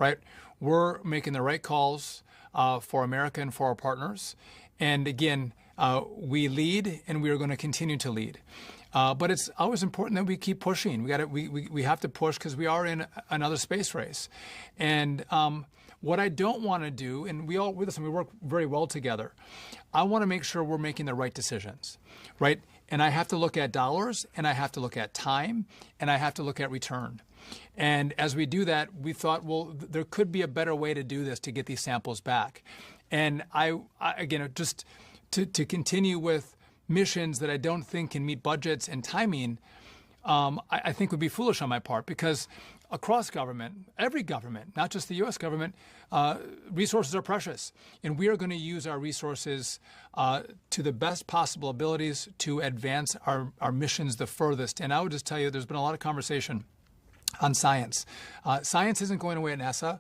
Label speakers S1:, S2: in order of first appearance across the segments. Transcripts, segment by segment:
S1: right? We're making the right calls for America and for our partners. And again, we lead, and we are going to continue to lead. But it's always important that we keep pushing. We have to push because we are in another space race. And what I don't want to do, and we work very well together. I want to make sure we're making the right decisions, right? And I have to look at dollars, and I have to look at time, and I have to look at return. And as we do that, we thought, well, there could be a better way to do this to get these samples back. And I again, just to continue with missions that I don't think can meet budgets and timing, I think would be foolish on my part, because across government, every government, not just the U.S. government, resources are precious. And we are going to use our resources to the best possible abilities to advance our missions the furthest. And I would just tell you, there's been a lot of conversation on science. Science isn't going away at NASA.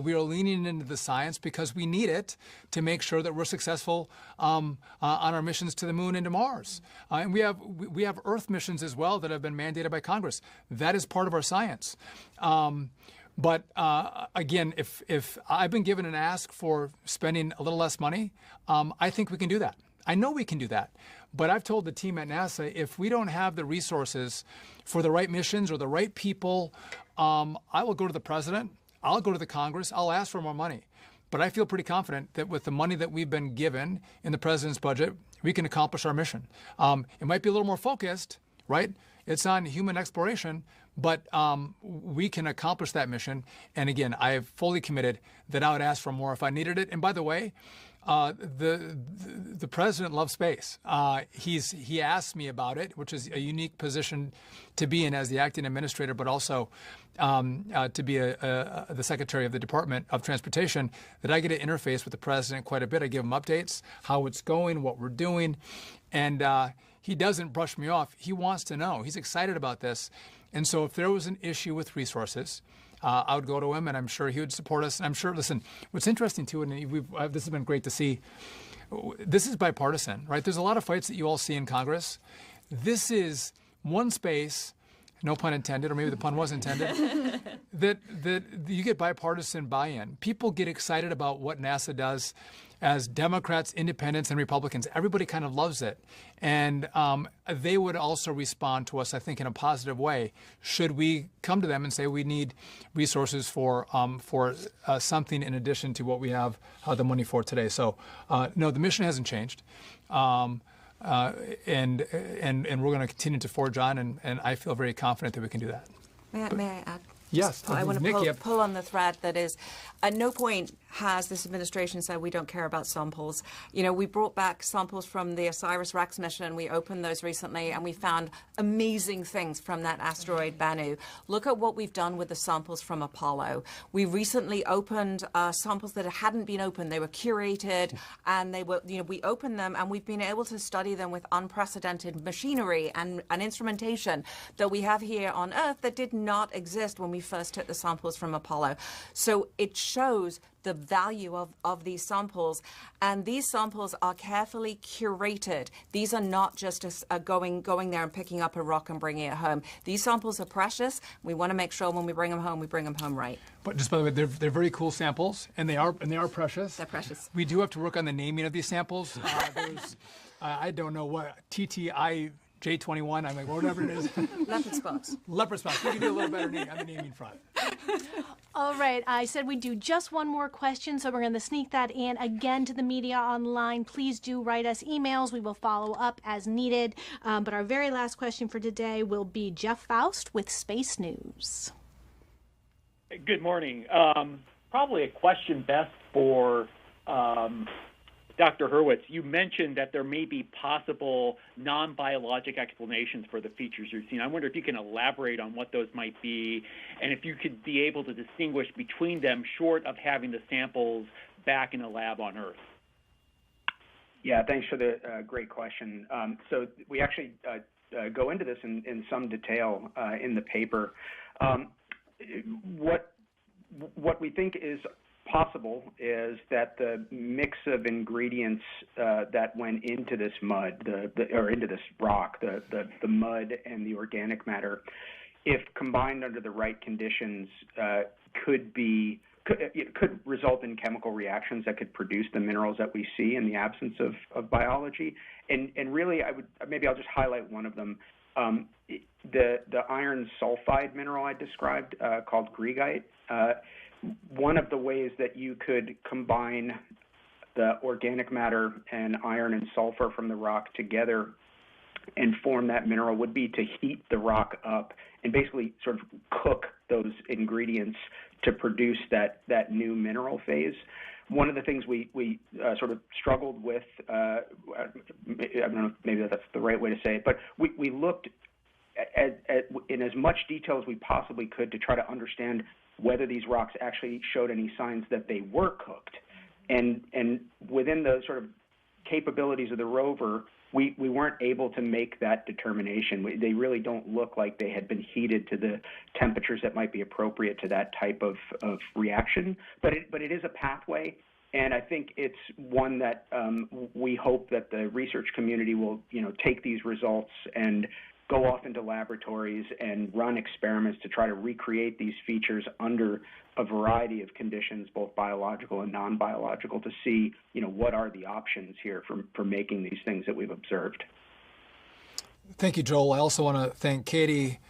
S1: We are leaning into the science because we need it to make sure that we're successful on our missions to the moon and to Mars. And we have Earth missions as well that have been mandated by Congress. That is part of our science. But again, if I've been given an ask for spending a little less money, I think we can do that. I know we can do that. But I've told the team at NASA, if we don't have the resources for the right missions or the right people, I will go to the president, I'll go to the Congress, I'll ask for more money. But I feel pretty confident that with the money that we've been given in the president's budget, we can accomplish our mission. It might be a little more focused, right? It's on human exploration, but we can accomplish that mission. And again, I have fully committed that I would ask for more if I needed it. And by the way, the president loves space. He asked me about it, which is a unique position to be in as the acting administrator, but also to be the secretary of the Department of Transportation, that I get to interface with the president quite a bit. I give him updates, how it's going, what we're doing. And he doesn't brush me off. He wants to know. He's excited about this. And so if there was an issue with resources, I would go to him, and I'm sure he would support us. And I'm sure, listen, what's interesting too, and this has been great to see, this is bipartisan, right? There's a lot of fights that you all see in Congress. This is one space, no pun intended, or maybe the pun was intended, that you get bipartisan buy-in. People get excited about what NASA does as Democrats, independents, and Republicans. Everybody kind of loves it. And they would also respond to us, I think, in a positive way, should we come to them and say we need resources for something in addition to what we have the money for today. So, no, the mission hasn't changed. And we're going to continue to forge on, and I feel very confident that we can do that.
S2: May I add?
S1: Yes.
S2: I want to pull on the thread that is, at no point has this administration said we don't care about samples. You know, we brought back samples from the OSIRIS-REx mission. We opened those recently, and we found amazing things from that asteroid Bennu. Look at what we've done with the samples from Apollo. We recently opened samples that hadn't been opened. They were curated, and they were, we opened them, and we've been able to study them with unprecedented machinery and instrumentation that we have here on Earth that did not exist when we first took the samples from Apollo. So it shows the value of these samples, and these samples are carefully curated. These are not just going there and picking up a rock and bringing it home. These samples are precious. We want to make sure when we bring them home, we bring them home right.
S1: But just by the way, they're very cool samples, and they are precious.
S2: They're precious.
S1: We do have to work on the naming of these samples. I don't know what TTI. J21, I'm like, whatever it is.
S2: Leopard spots.
S1: Leopard spots. We can do a little better on the naming front.
S3: All right. I said we'd do just one more question, so we're going to sneak that in. Again, to the media online, please do write us emails. We will follow up as needed. But our very last question for today will be Jeff Faust with Space News.
S4: Good morning. Probably a question best for Dr. Hurwitz. You mentioned that there may be possible non-biologic explanations for the features you're seeing. I wonder if you can elaborate on what those might be, and if you could be able to distinguish between them short of having the samples back in a lab on Earth.
S5: Yeah, thanks for the great question. So we actually go into this in some detail in the paper. What we think is possible is that the mix of ingredients that went into this mud, or into this rock, the mud and the organic matter, if combined under the right conditions, could it could result in chemical reactions that could produce the minerals that we see in the absence of biology. And really, I'll just highlight one of them. The iron sulfide mineral I described, called greigite. One of the ways that you could combine the organic matter and iron and sulfur from the rock together and form that mineral would be to heat the rock up and basically sort of cook those ingredients to produce that new mineral phase. One of the things we sort of struggled with, I don't know if maybe that's the right way to say it, but we looked at in as much detail as we possibly could to try to understand whether these rocks actually showed any signs that they were cooked. And within the sort of capabilities of the rover, we weren't able to make that determination. They really don't look like they had been heated to the temperatures that might be appropriate to that type of reaction. But it is a pathway, and I think it's one that we hope that the research community will take these results and go off into laboratories and run experiments to try to recreate these features under a variety of conditions, both biological and non-biological, to see, what are the options here for making these things that we've observed.
S1: Thank you, Joel. I also want to thank Katie,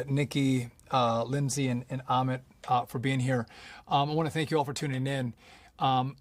S1: Nikki, Lindsay, and Amit for being here. I want to thank you all for tuning in. I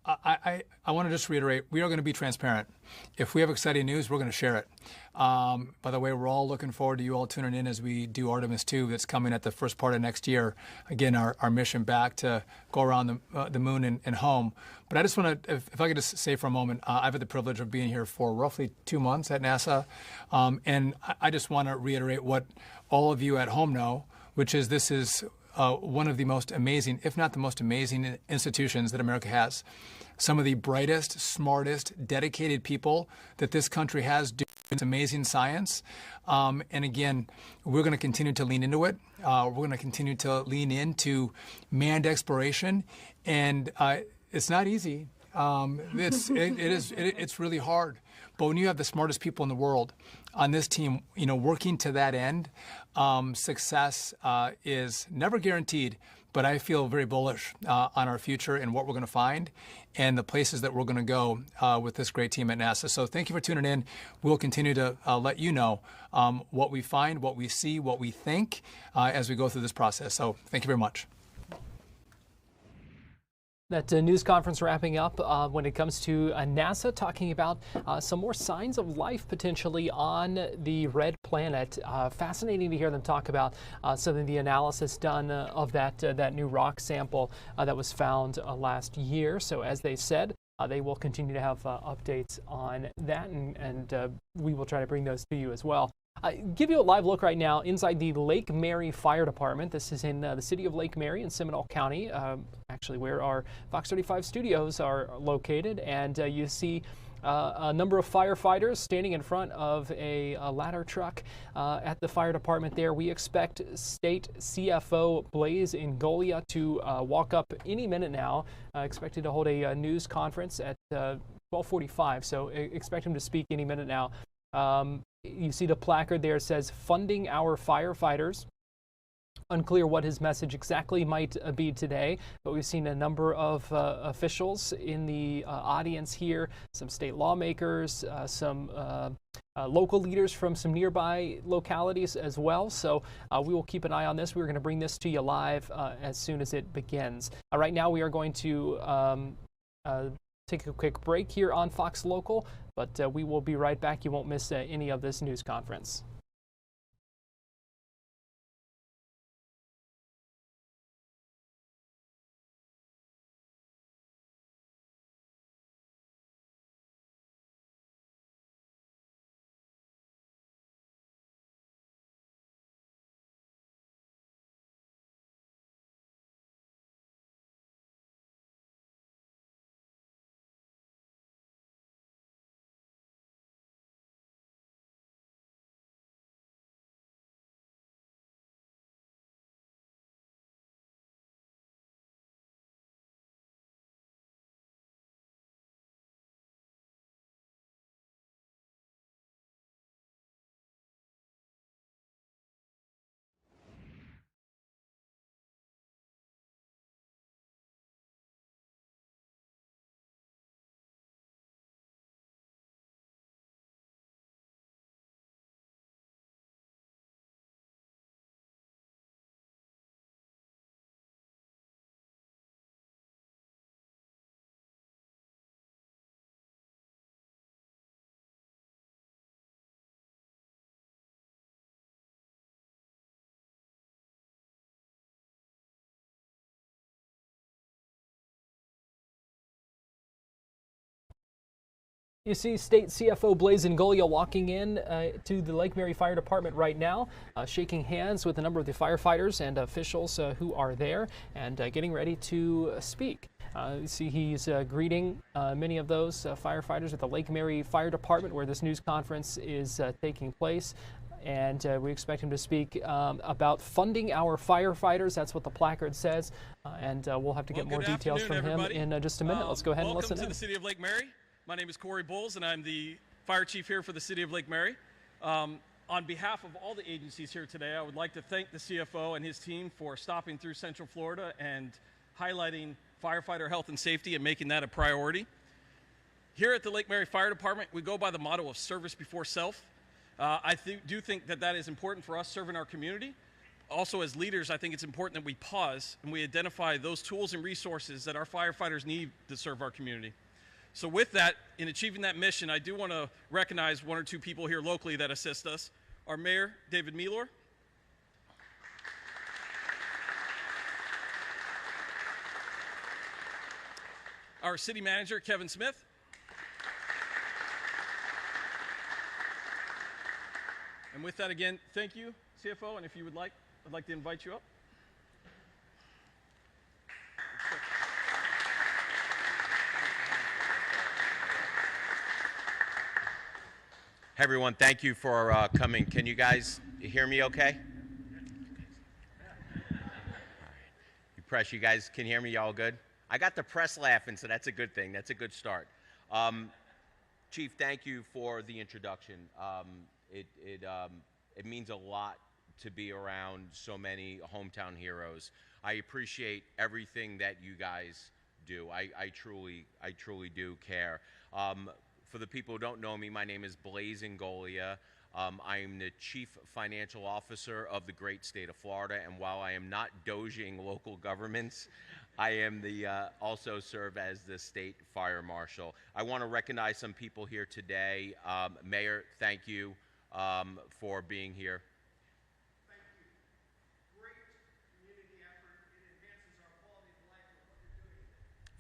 S1: want to just reiterate, we are going to be transparent. If we have exciting news, we're going to share it. By the way, we're all looking forward to you all tuning in as we do Artemis 2 that's coming at the first part of next year. Again, our mission back to go around the moon and home. But I just want to, if I could just say for a moment, I've had the privilege of being here for roughly 2 months at NASA. And I just want to reiterate what all of you at home know, which is this is one of the most amazing, if not the most amazing institutions that America has. Some of the brightest, smartest, dedicated people that this country has doing amazing science. And again, we're going to continue to lean into it. We're going to continue to lean into manned exploration. And it's not easy. It's really hard. But when you have the smartest people in the world on this team, working to that end, success is never guaranteed. But I feel very bullish on our future and what we're going to find and the places that we're going to go with this great team at NASA. So thank you for tuning in. We'll continue to let you know what we find, what we see, what we think as we go through this process. So thank you very much.
S6: That news conference wrapping up when it comes to NASA talking about some more signs of life potentially on the red planet. Fascinating to hear them talk about some of the analysis done of that new rock sample that was found last year. So as they said, they will continue to have updates on that, and we will try to bring those to you as well. Give you a live look right now inside the Lake Mary Fire Department. This is in the city of Lake Mary in Seminole County, actually where our Fox 35 studios are located. And you see a number of firefighters standing in front of a ladder truck at the fire department there. We expect State CFO Blaise Ingoglia to walk up any minute now, expected to hold a news conference at 12:45, so expect him to speak any minute now. You see the placard there says, "Funding our firefighters." Unclear what his message exactly might be today, but we've seen a number of officials in the audience here, some state lawmakers, some local leaders from some nearby localities as well. So we will keep an eye on this. We're going to bring this to you live as soon as it begins. Right now we are going to take a quick break here on Fox Local, but we will be right back. You won't miss any of this news conference. You see State CFO Blaise Ingoglia walking in to the Lake Mary Fire Department right now, shaking hands with a number of the firefighters and officials who are there and getting ready to speak. You see he's greeting many of those firefighters at the Lake Mary Fire Department where this news conference is taking place. And we expect him to speak about funding our firefighters. That's what the placard says. And we'll have to get more details from him in just a minute. Let's go ahead and listen in.
S7: Welcome to the City of Lake Mary. My name is Corey Bowles, and I'm the fire chief here for the City of Lake Mary. On behalf of all the agencies here today, I would like to thank the CFO and his team for stopping through Central Florida and highlighting firefighter health and safety and making that a priority. Here at the Lake Mary Fire Department, we go by the motto of service before self. I do think that that is important for us serving our community. Also, as leaders, I think it's important that we pause and we identify those tools and resources that our firefighters need to serve our community. So with that, in achieving that mission, I do want to recognize one or two people here locally that assist us. Our Mayor, David Mealor. Our City Manager, Kevin Smith. And with that, again, thank you, CFO, and if you would like, I'd like to invite you up.
S8: Hey everyone, thank you for coming. Can you guys hear me okay? You press, you guys can hear me, y'all good? I got the press laughing, so that's a good thing. That's a good start. Chief, thank you for the introduction. It means a lot to be around so many hometown heroes. I appreciate everything that you guys do. I truly do care. For the people who don't know me, my name is Blaise Ingoglia. I am the Chief Financial Officer of the great state of Florida, and while I am not doging local governments, I am also serve as the State Fire Marshal. I want to recognize some people here today. Mayor, thank you for being here.
S9: Thank you. Great community effort. It enhances our quality of life of what you're doing.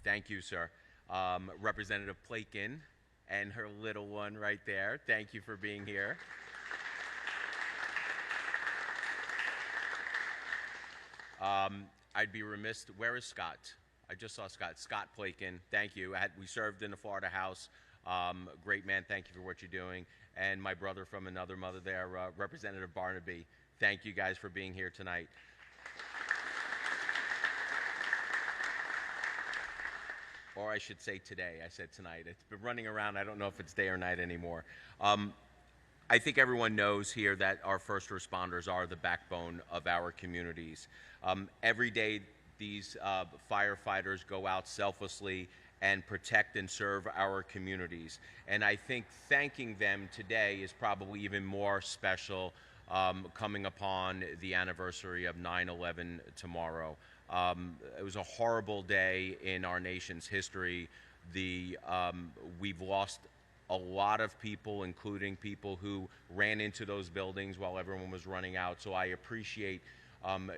S8: Thank you, sir. Representative Plakin and her little one right there. Thank you for being here. I'd be remiss. Where is Scott? I just saw Scott. Scott Plakin. Thank you. We served in the Florida House. Great man. Thank you for what you're doing. And my brother from another mother there, Representative Barnaby. Thank you guys for being here tonight. Or I should say today. I said tonight. It's been running around. I don't know if it's day or night anymore. I think everyone knows here that our first responders are the backbone of our communities. Every day, these firefighters go out selflessly and protect and serve our communities. And I think thanking them today is probably even more special coming upon the anniversary of 9/11 tomorrow. It was a horrible day in our nation's history. We've lost a lot of people, including people who ran into those buildings while everyone was running out. So I appreciate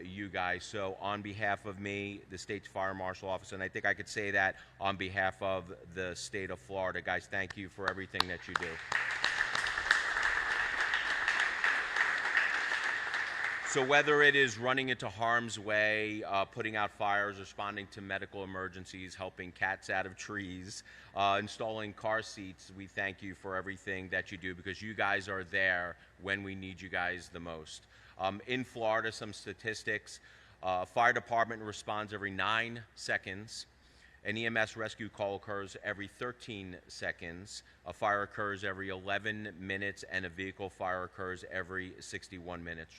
S8: you guys. So on behalf of me, the state's Fire Marshal Office, and I think I could say that on behalf of the state of Florida, guys, thank you for everything that you do. So whether it is running into harm's way, putting out fires, responding to medical emergencies, helping cats out of trees, installing car seats, we thank you for everything that you do because you guys are there when we need you guys the most. In Florida, some statistics, fire department responds every 9 seconds. An EMS rescue call occurs every 13 seconds. A fire occurs every 11 minutes, and a vehicle fire occurs every 61 minutes.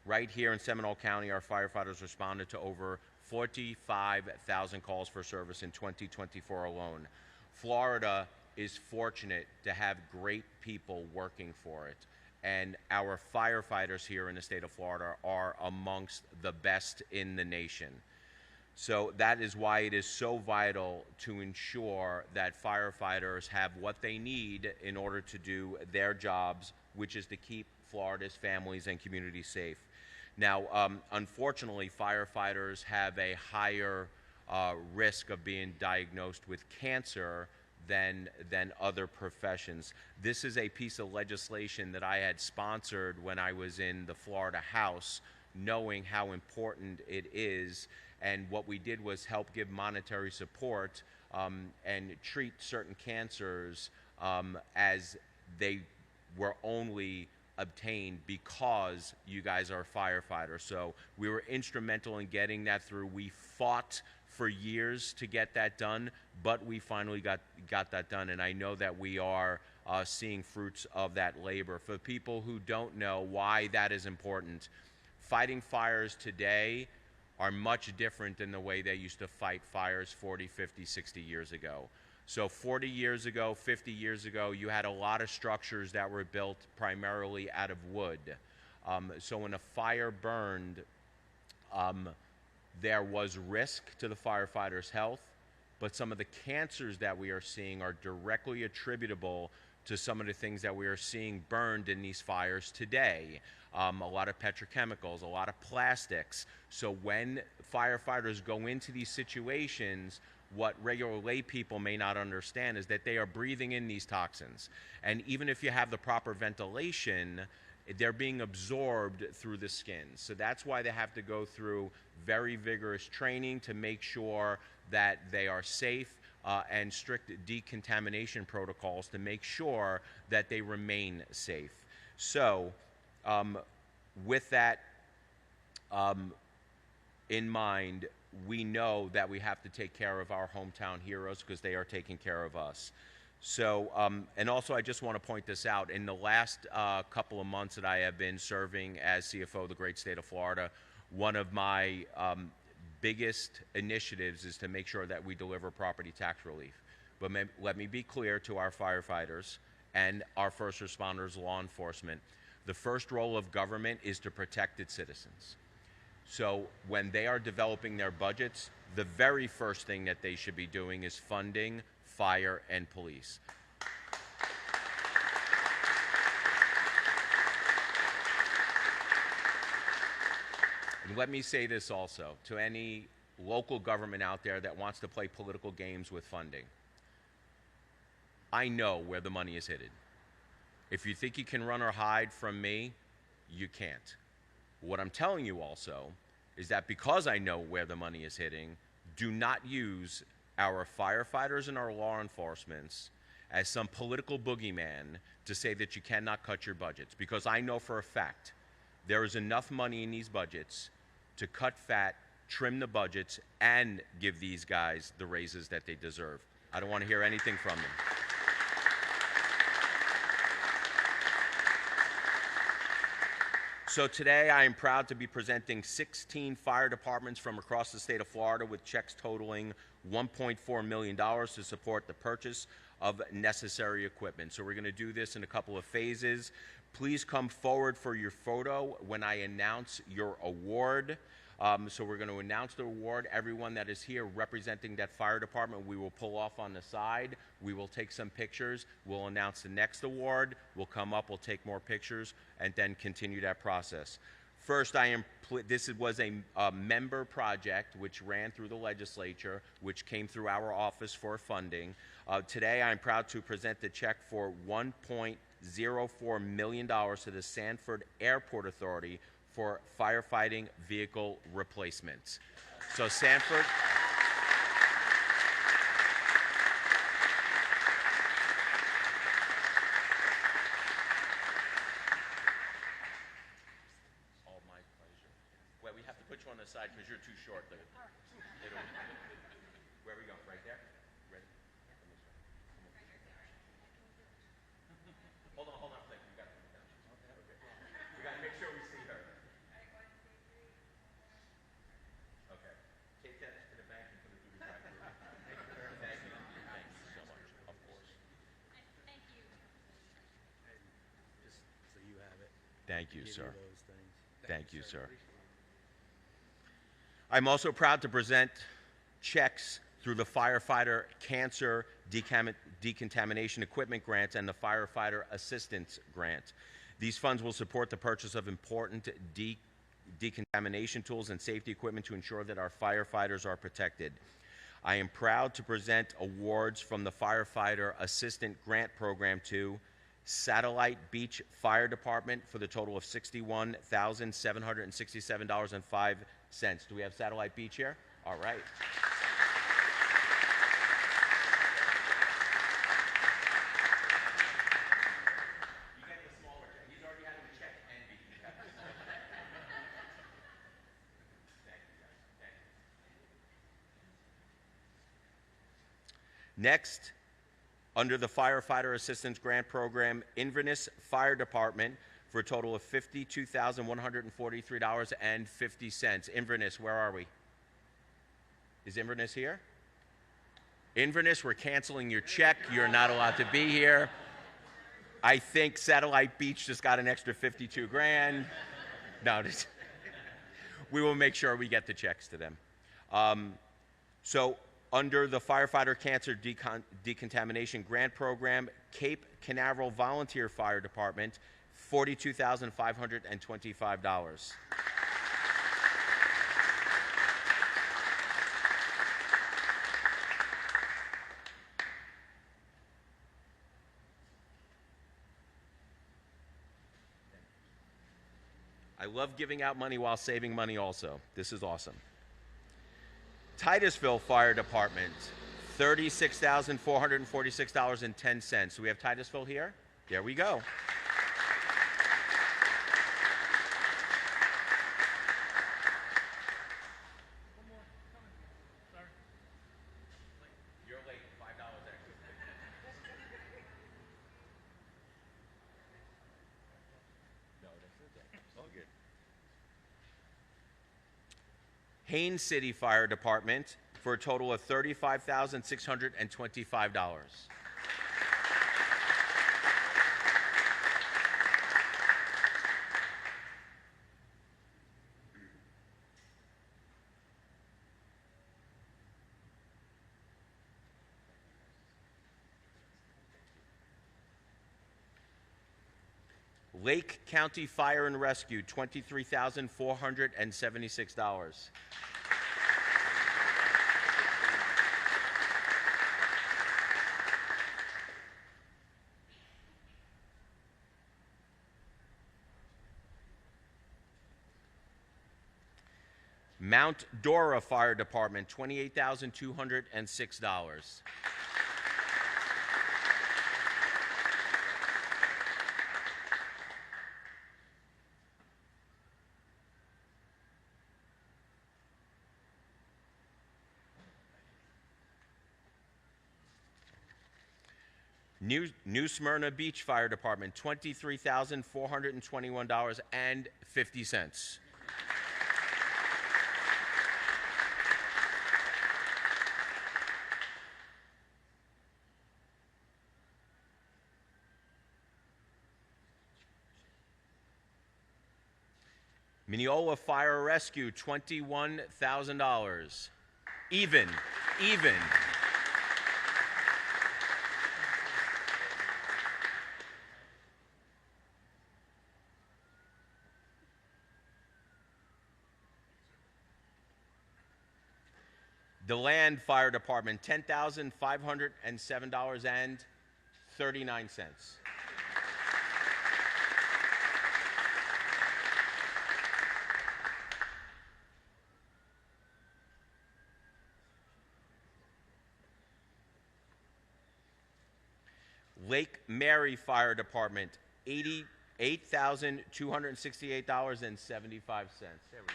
S8: Right here in Seminole County, our firefighters responded to over 45,000 calls for service in 2024 alone. Florida is fortunate to have great people working for it. And our firefighters here in the state of Florida are amongst the best in the nation. So that is why it is so vital to ensure that firefighters have what they need in order to do their jobs, which is to keep Florida's families and communities safe. Now, unfortunately, firefighters have a higher risk of being diagnosed with cancer than other professions. This is a piece of legislation that I had sponsored when I was in the Florida House, knowing how important it is. And what we did was help give monetary support and treat certain cancers as they were only obtained because you guys are firefighters. So we were instrumental in getting that through. We fought for years to get that done, but we finally got that done, and I know that we are seeing fruits of that labor. For people who don't know why that is important, fighting fires today are much different than the way they used to fight fires 40, 50, 60 years ago. So 40 years ago, 50 years ago, you had a lot of structures that were built primarily out of wood. So when a fire burned, there was risk to the firefighters' health, but some of the cancers that we are seeing are directly attributable to some of the things that we are seeing burned in these fires today. A lot of petrochemicals, a lot of plastics. So when firefighters go into these situations, what regular lay people may not understand is that they are breathing in these toxins. And even if you have the proper ventilation, they're being absorbed through the skin. So that's why they have to go through very vigorous training to make sure that they are safe and strict decontamination protocols to make sure that they remain safe. So with that in mind, we know that we have to take care of our hometown heroes because they are taking care of us. So, and also I just want to point this out. In the last couple of months that I have been serving as CFO of the great state of Florida, one of my biggest initiatives is to make sure that we deliver property tax relief. But let me be clear to our firefighters and our first responders, law enforcement, the first role of government is to protect its citizens. So when they are developing their budgets, the very first thing that they should be doing is funding fire and police. And let me say this also to any local government out there that wants to play political games with funding. I know where the money is hidden. If you think you can run or hide from me, you can't. What I'm telling you also is that because I know where the money is hitting, do not use our firefighters and our law enforcement as some political boogeyman to say that you cannot cut your budgets. Because I know for a fact there is enough money in these budgets to cut fat, trim the budgets, and give these guys the raises that they deserve. I don't want to hear anything from them. So today I am proud to be presenting 16 fire departments from across the state of Florida with checks totaling $1.4 million to support the purchase of necessary equipment. So we're going to do this in a couple of phases. Please come forward for your photo when I announce your award. So we're going to announce the award. Everyone that is here representing that fire department, we will pull off on the side. We will take some pictures. We'll announce the next award. We'll come up, we'll take more pictures, and then continue that process. First, this was a member project which ran through the legislature, which came through our office for funding. Today, I'm proud to present the check for $1.04 million to the Sanford Airport Authority for firefighting vehicle replacements. So Sanford, all my pleasure. Well, we have to put you on the side because you're too short. Where are we going? Right there? Ready? Hold on, please. We got to put it down. Okay. We got to make sure we see her. Okay. Take that to the bank and put it through the drive-thru. Thank you very much. Thank you. Thank you so much. Of course.
S10: Thank you.
S9: Just so you have it.
S8: Thank you, sir.
S9: Those things.
S8: Thank you, sir. I'm also proud to present checks through the Firefighter Cancer Decontamination Equipment Grant and the Firefighter Assistance Grant. These funds will support the purchase of important decontamination tools and safety equipment to ensure that our firefighters are protected. I am proud to present awards from the Firefighter Assistant Grant Program to Satellite Beach Fire Department for the total of $61,767.05. Do we have Satellite Beach here? All right. Next, under the Firefighter Assistance Grant Program, Inverness Fire Department for a total of $52,143.50. Inverness, where are we? Is Inverness here? Inverness, we're canceling your check. You're not allowed to be here. I think Satellite Beach just got an extra 52 grand. No, we will make sure we get the checks to them. So under the Firefighter Cancer Decontamination Grant Program, Cape Canaveral Volunteer Fire Department, $42,525. I love giving out money while saving money also. This is awesome. Titusville Fire Department, $36,446.10. Do we have Titusville here? There we go. You're late, $5 extra. No, that's okay. It's all good. Haines City Fire Department for a total of $35,625. Lake County Fire and Rescue, $23,476. Mount Dora Fire Department, $28,206. New Smyrna Beach Fire Department, $23,421.50. Mineola Fire Rescue, $21,000. Even. DeLand Fire Department, $10,507.39. Lake Mary Fire Department, $88,268.75. There we go.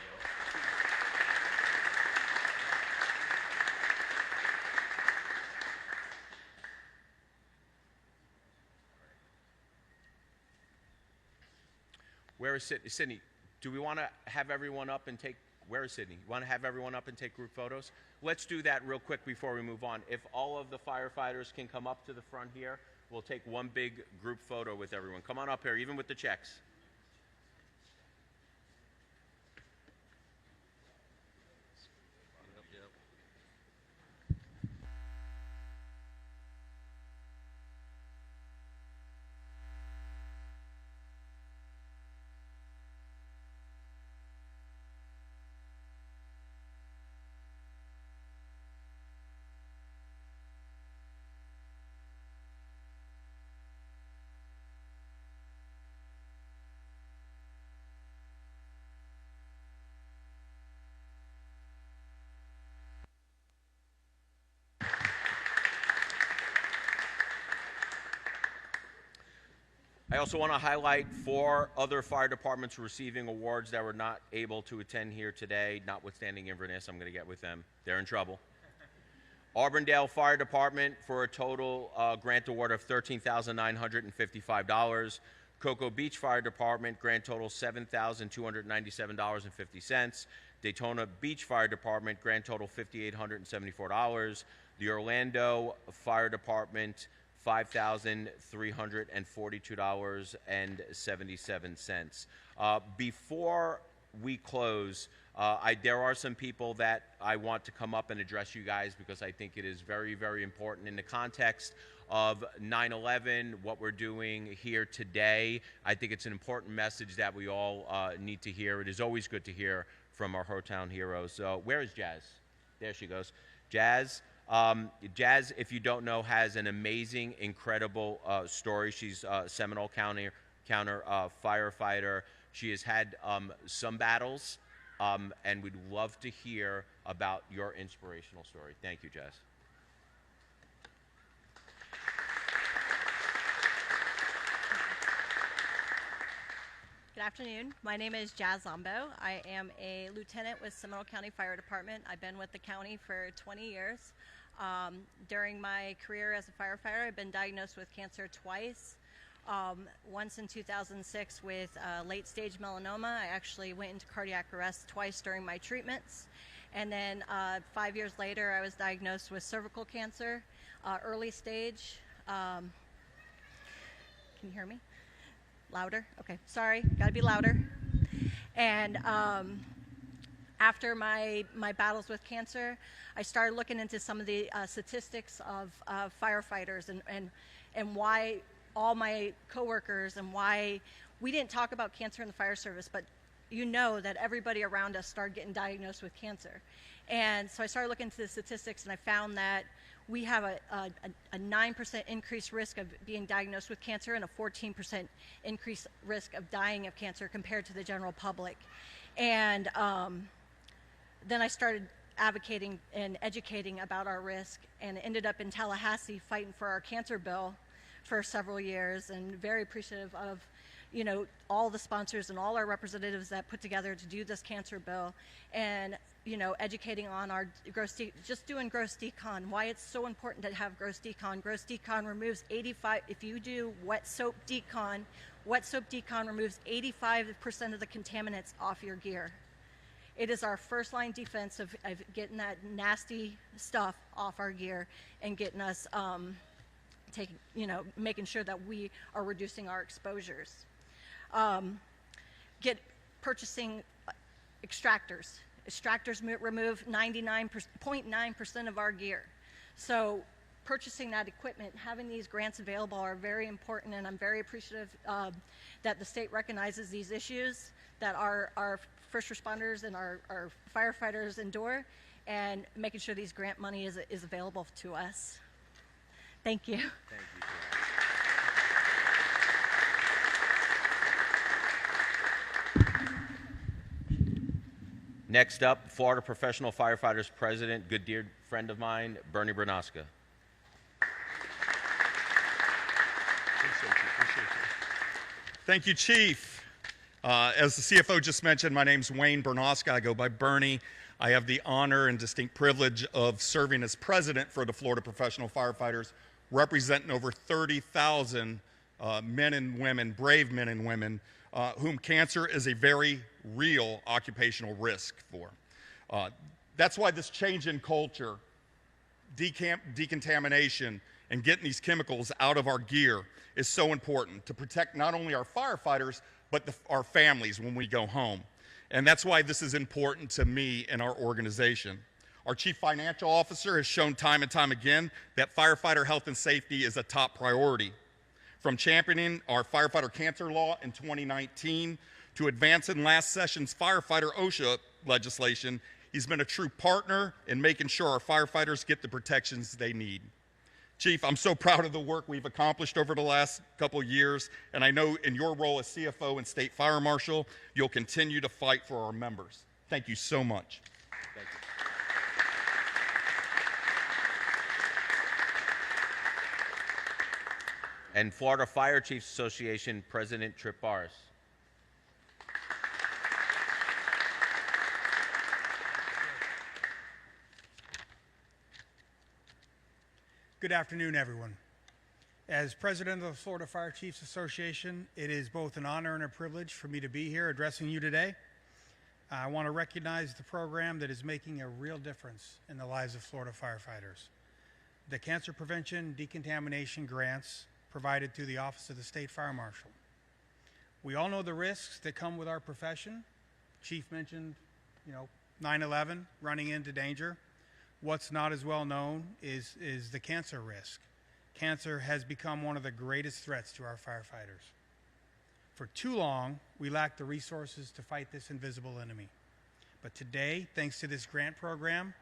S8: Where is Sydney? Do we want to have everyone up and take, where is Sydney? You want to have everyone up and take group photos? Let's do that real quick before we move on. If all of the firefighters can come up to the front here, we'll take one big group photo with everyone. Come on up here, even with the checks. I also want to highlight 4 other fire departments receiving awards that were not able to attend here today, notwithstanding Inverness. I'm going to get with them. They're in trouble. Auburndale Fire Department for a total grant award of $13,955. Cocoa Beach Fire Department, grand total $7,297.50. Daytona Beach Fire Department, grand total $5,874. The Orlando Fire Department, $5,342.77. Before we close, there are some people that I want to come up and address you guys because I think it is very, very important in the context of 9/11, what we're doing here today. I think it's an important message that we all need to hear. It is always good to hear from our Hotown heroes. So where is Jazz? There she goes. Jazz. Jazz, if you don't know, has an amazing, incredible story. She's a Seminole County firefighter. She has had some battles, and we'd love to hear about your inspirational story. Thank you, Jazz.
S10: Good afternoon. My name is Jazz Zombo. I am a lieutenant with Seminole County Fire Department. I've been with the county for 20 years. During my career as a firefighter, I've been diagnosed with cancer twice. Once in 2006 with late-stage melanoma. I actually went into cardiac arrest twice during my treatments. And then 5 years later, I was diagnosed with cervical cancer, early stage. Can you hear me? Louder? Okay, sorry, gotta be louder. And after my battles with cancer, I started looking into some of the statistics of firefighters and why all my coworkers and why we didn't talk about cancer in the fire service, but you know that everybody around us started getting diagnosed with cancer. And so I started looking into the statistics, and I found that we have a 9% increased risk of being diagnosed with cancer and a 14% increased risk of dying of cancer compared to the general public. And then I started advocating and educating about our risk, and ended up in Tallahassee fighting for our cancer bill for several years, and very appreciative of, you know, all the sponsors and all our representatives that put together to do this cancer bill, and, you know, educating on our just doing gross decon, why it's so important to have gross decon. Gross decon removes 85, if you do wet soap decon removes 85% of the contaminants off your gear. It is our first line defense of getting that nasty stuff off our gear and getting us making sure that we are reducing our exposures. Purchasing extractors. Extractors remove 99.9% of our gear. So purchasing that equipment, having these grants available are very important, and I'm very appreciative that the state recognizes these issues that our first responders and our firefighters endure, and making sure these grant money is available to us. Thank you.
S8: Thank you. Next up, Florida Professional Firefighters President, good dear friend of mine, Bernie Bernosca.
S9: Appreciate you. Thank you, Chief. As the CFO just mentioned, my name's Wayne Bernosca. I go by Bernie. I have the honor and distinct privilege of serving as president for the Florida Professional Firefighters, representing over 30,000 men and women, brave men and women, whom cancer is a very real occupational risk for. That's why this change in culture, decontamination, and getting these chemicals out of our gear is so important to protect not only our firefighters, but our families when we go home. And that's why this is important to me and our organization. Our Chief Financial Officer has shown time and time again that firefighter health and safety is a top priority. From championing our firefighter cancer law in 2019 to advancing last session's firefighter OSHA legislation, he's been a true partner in making sure our firefighters get the protections they need. Chief, I'm so proud of the work we've accomplished over the last couple years, and I know in your role as CFO and State Fire Marshal, you'll continue to fight for our members. Thank you so much.
S8: Thank you. And Florida Fire Chiefs Association President Trip Boris.
S11: Good afternoon, everyone. As president of the Florida Fire Chiefs Association, it is both an honor and a privilege for me to be here addressing you today. I want to recognize the program that is making a real difference in the lives of Florida firefighters. The Cancer Prevention Decontamination Grants provided through the Office of the State Fire Marshal. We all know the risks that come with our profession. Chief mentioned, 9/11, running into danger. What's not as well known is the cancer risk. Cancer has become one of the greatest threats to our firefighters. For too long, we lacked the resources to fight this invisible enemy. But today, thanks to this grant program,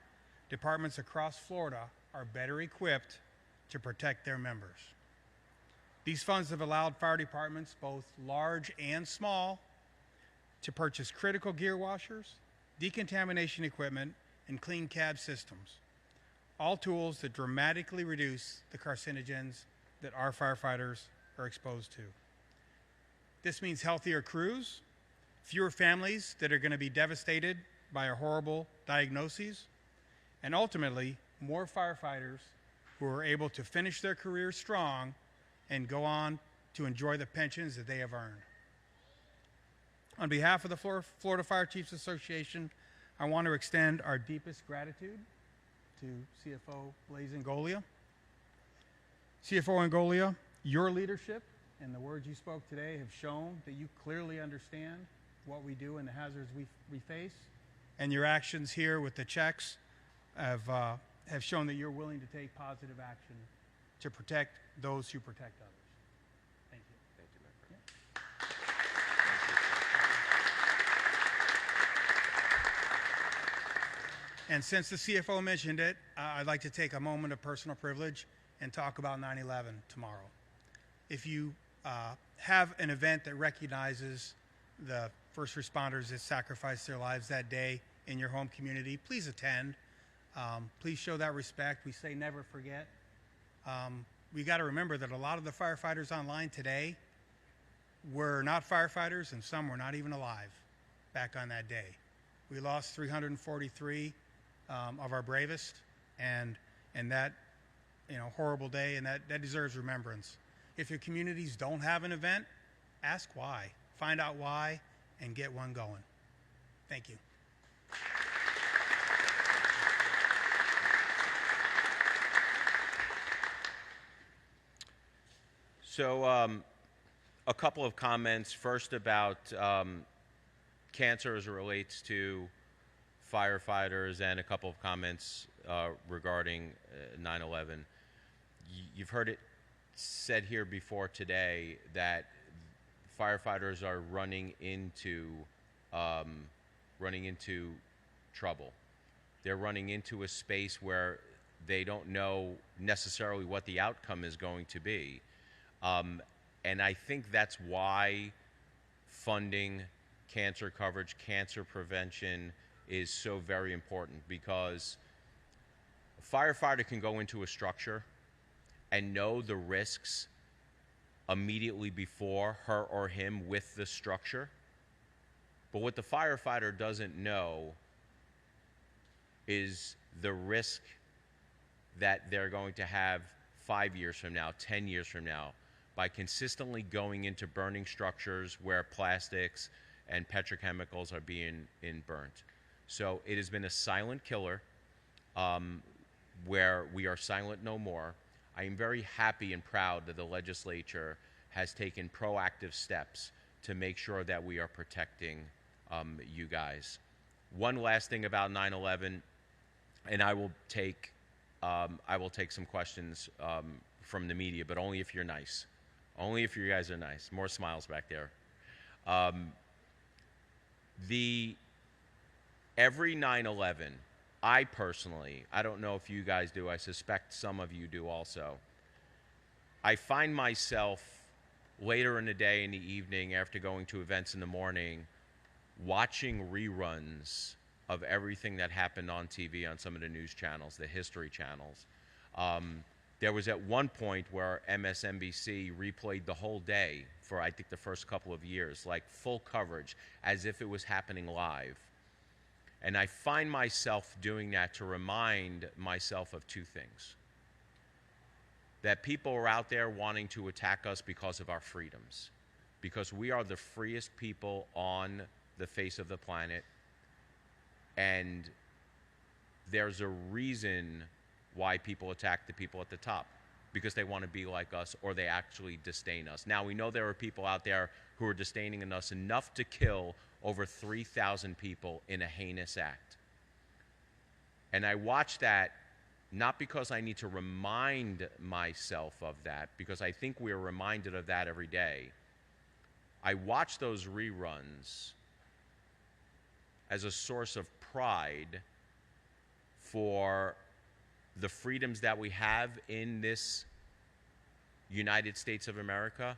S11: departments across Florida are better equipped to protect their members. These funds have allowed fire departments, both large and small, to purchase critical gear washers, decontamination equipment, and clean cab systems, all tools that dramatically reduce the carcinogens that our firefighters are exposed to. This means healthier crews, fewer families that are going to be devastated by a horrible diagnoses, and ultimately, more firefighters who are able to finish their careers strong and go on to enjoy the pensions that they have earned. On behalf of the Florida Fire Chiefs Association, I want to extend our deepest gratitude to CFO Blaise Ingoglia. CFO Ingoglia, your leadership and the words you spoke today have shown that you clearly understand what we do and the hazards we face, and your actions here with the checks have shown that you're willing to take positive action to protect those who protect others. Thank you.
S8: Thank you, my friend.
S11: And since the CFO mentioned it, I'd like to take a moment of personal privilege and talk about 9/11 tomorrow. If you have an event that recognizes the first responders that sacrificed their lives that day in your home community, please attend. Please show that respect. We say never forget. We got to remember that a lot of the firefighters online today were not firefighters, and some were not even alive back on that day. We lost 343 of our bravest, and that horrible day, and that deserves remembrance. If your communities don't have an event, ask why. Find out why and get one going. Thank you.
S8: So a couple of comments. First about cancer as it relates to firefighters, and a couple of comments regarding 9/11. You've heard it said here before today that firefighters are running into trouble. They're running into a space where they don't know necessarily what the outcome is going to be. And I think that's why funding cancer coverage, cancer prevention is so very important, because a firefighter can go into a structure and know the risks immediately before her or him with the structure. But what the firefighter doesn't know is the risk that they're going to have 5 years from now, 10 years from now, by consistently going into burning structures where plastics and petrochemicals are being burnt. So it has been a silent killer, where we are silent no more. I am very happy and proud that the legislature has taken proactive steps to make sure that we are protecting you guys. One last thing about 9/11, and I will take some questions from the media, but only if you're nice. Only if you guys are nice. More smiles back there. Every 9/11, I personally, I don't know if you guys do, I suspect some of you do also, I find myself later in the day, in the evening, after going to events in the morning, watching reruns of everything that happened on TV on some of the news channels, the history channels. There was at one point where MSNBC replayed the whole day for, I think, the first couple of years, like full coverage, as if it was happening live. And I find myself doing that to remind myself of two things. That people are out there wanting to attack us because of our freedoms, because we are the freest people on the face of the planet, and there's a reason why people attack the people at the top, because they want to be like us or they actually disdain us. Now, we know there are people out there who are disdaining us enough to kill over 3,000 people in a heinous act. And I watch that not because I need to remind myself of that, because I think we are reminded of that every day. I watch those reruns as a source of pride for the freedoms that we have in this United States of America,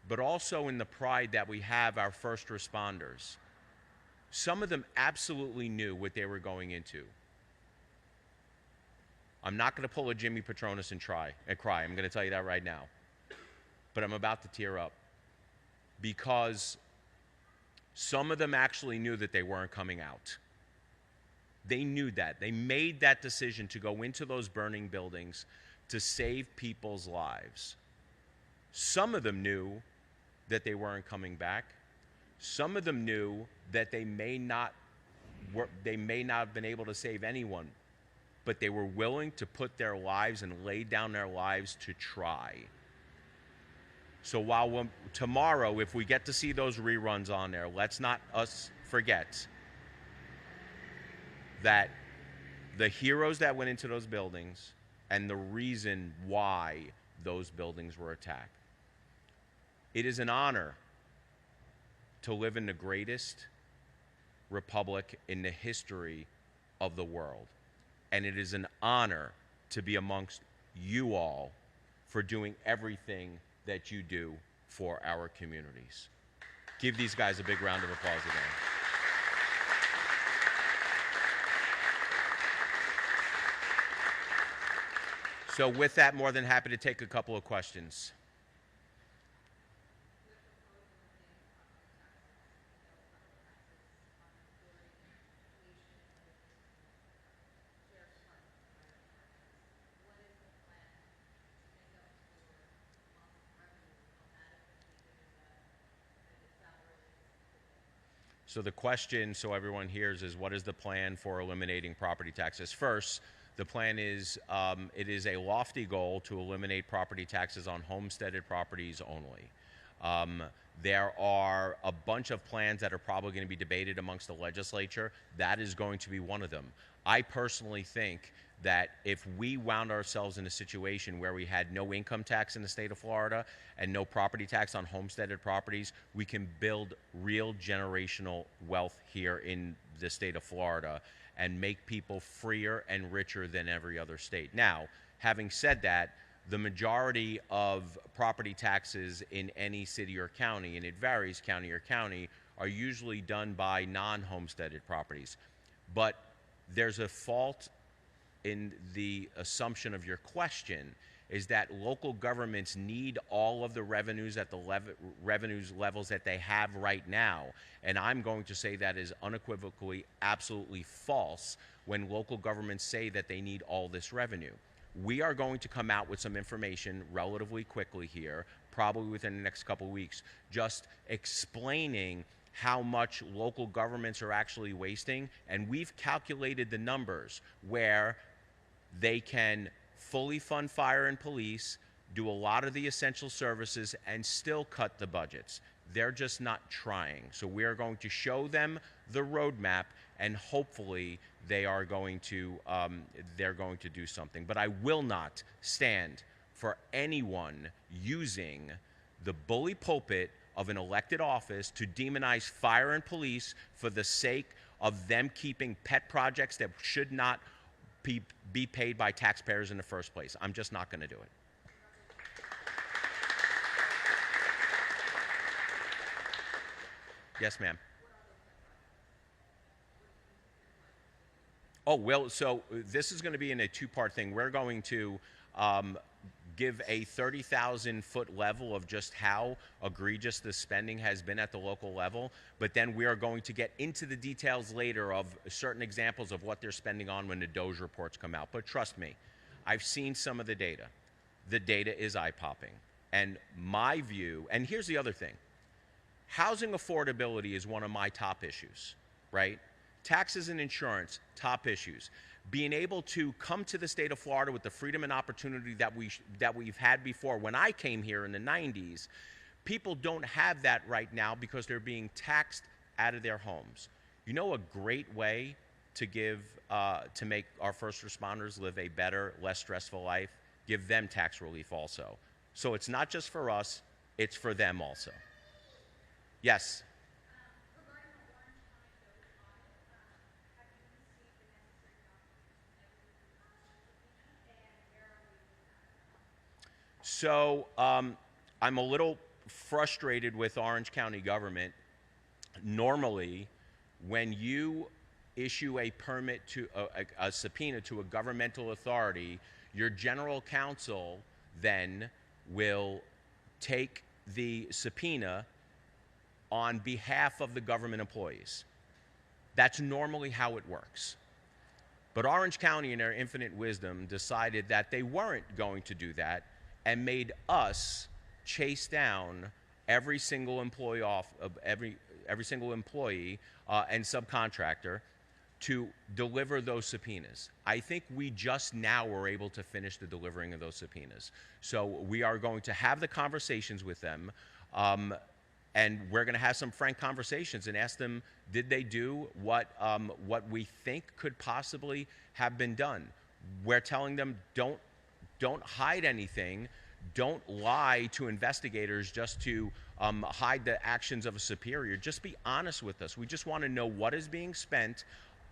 S8: but also in the pride that we have our first responders. Some of them absolutely knew what they were going into. I'm not going to pull a Jimmy Patronis and cry. I'm going to tell you that right now. But I'm about to tear up, because some of them actually knew that they weren't coming out. They knew that. They made that decision to go into those burning buildings to save people's lives. Some of them knew that they weren't coming back. Some of them knew that they may not have been able to save anyone, but they were willing to put their lives and lay down their lives to try. So while tomorrow, if we get to see those reruns on there, let's not us forget that the heroes that went into those buildings and the reason why those buildings were attacked. It is an honor to live in the greatest republic in the history of the world. And it is an honor to be amongst you all for doing everything that you do for our communities. Give these guys a big round of applause again. So with that, more than happy to take a couple of questions. So the question, so everyone hears, is what is the plan for eliminating property taxes? First, the plan is, it is a lofty goal to eliminate property taxes on homesteaded properties only. There are a bunch of plans that are probably going to be debated amongst the legislature. That is going to be one of them. I personally think that if we wound ourselves in a situation where we had no income tax in the state of Florida and no property tax on homesteaded properties, we can build real generational wealth here in the state of Florida and make people freer and richer than every other state. Now, having said that, the majority of property taxes in any city or county, and it varies county or county, are usually done by non-homesteaded properties. But there's a fault in the assumption of your question, is that local governments need all of the revenues at the revenues levels that they have right now. And I'm going to say that is unequivocally absolutely false when local governments say that they need all this revenue. We are going to come out with some information relatively quickly here, probably within the next couple of weeks, just explaining how much local governments are actually wasting. And we've calculated the numbers where they can fully fund fire and police, do a lot of the essential services, and still cut the budgets. They're just not trying. So we are going to show them the roadmap, and hopefully they are going to do something. But I will not stand for anyone using the bully pulpit of an elected office to demonize fire and police for the sake of them keeping pet projects that should not be paid by taxpayers in the first place. I'm just not going to do it. Yes, ma'am. Oh, well, so this is going to be in a two-part thing. We're going to give a 30,000-foot level of just how egregious the spending has been at the local level, but then we are going to get into the details later of certain examples of what they're spending on when the DOGE reports come out. But trust me, I've seen some of the data. The data is eye-popping. And my view, and here's the other thing, housing affordability is one of my top issues, right? Taxes and insurance, top issues. Being able to come to the state of Florida with the freedom and opportunity that we've had before. When I came here in the 90s, people don't have that right now because they're being taxed out of their homes. You know a great way to to make our first responders live a better, less stressful life? Give them tax relief also. So it's not just for us, it's for them also. Yes? So I'm a little frustrated with Orange County government. Normally, when you issue a permit to a subpoena to a governmental authority, your general counsel then will take the subpoena on behalf of the government employees. That's normally how it works. But Orange County, in their infinite wisdom, decided that they weren't going to do that and made us chase down every single employee every single employee and subcontractor to deliver those subpoenas. I think we just now were able to finish the delivering of those subpoenas. So we are going to have the conversations with them, and we're going to have some frank conversations and ask them, did they do what we think could possibly have been done? We're telling them, don't hide anything. Don't lie to investigators just to hide the actions of a superior. Just be honest with us. We just want to know what is being spent,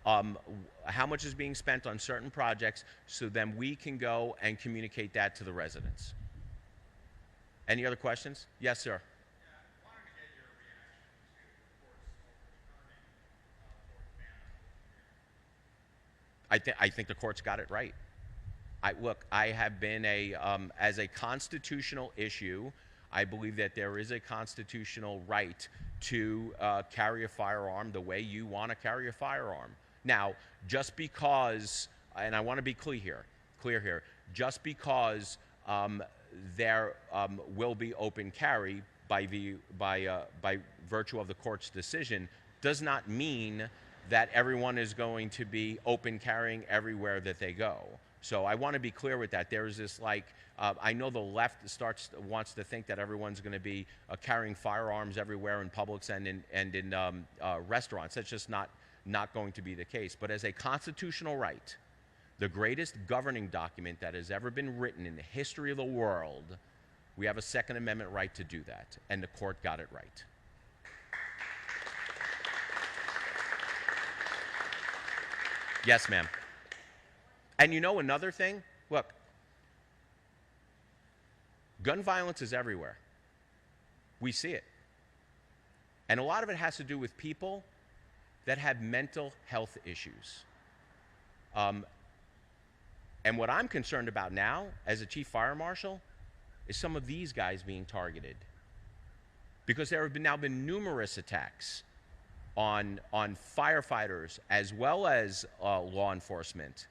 S8: how much is being spent on certain projects, so then we can go and communicate that to the residents. Any other questions? Yes, sir. I think the court's got it right. Look, I have been as a constitutional issue, I believe that there is a constitutional right to carry a firearm the way you want to carry a firearm. Now, just because, and I want to be clear here, just because there will be open carry by virtue of the court's decision does not mean that everyone is going to be open carrying everywhere that they go. So I want to be clear with that. There is this I know the left wants to think that everyone's going to be carrying firearms everywhere in Publix and in restaurants. That's just not going to be the case. But as a constitutional right, the greatest governing document that has ever been written in the history of the world, we have a Second Amendment right to do that, and the court got it right. Yes, ma'am. And you know another thing? Look, gun violence is everywhere. We see it. And a lot of it has to do with people that have mental health issues. And what I'm concerned about now, as a chief fire marshal, is some of these guys being targeted. Because there have now been numerous attacks on firefighters as well as law enforcement.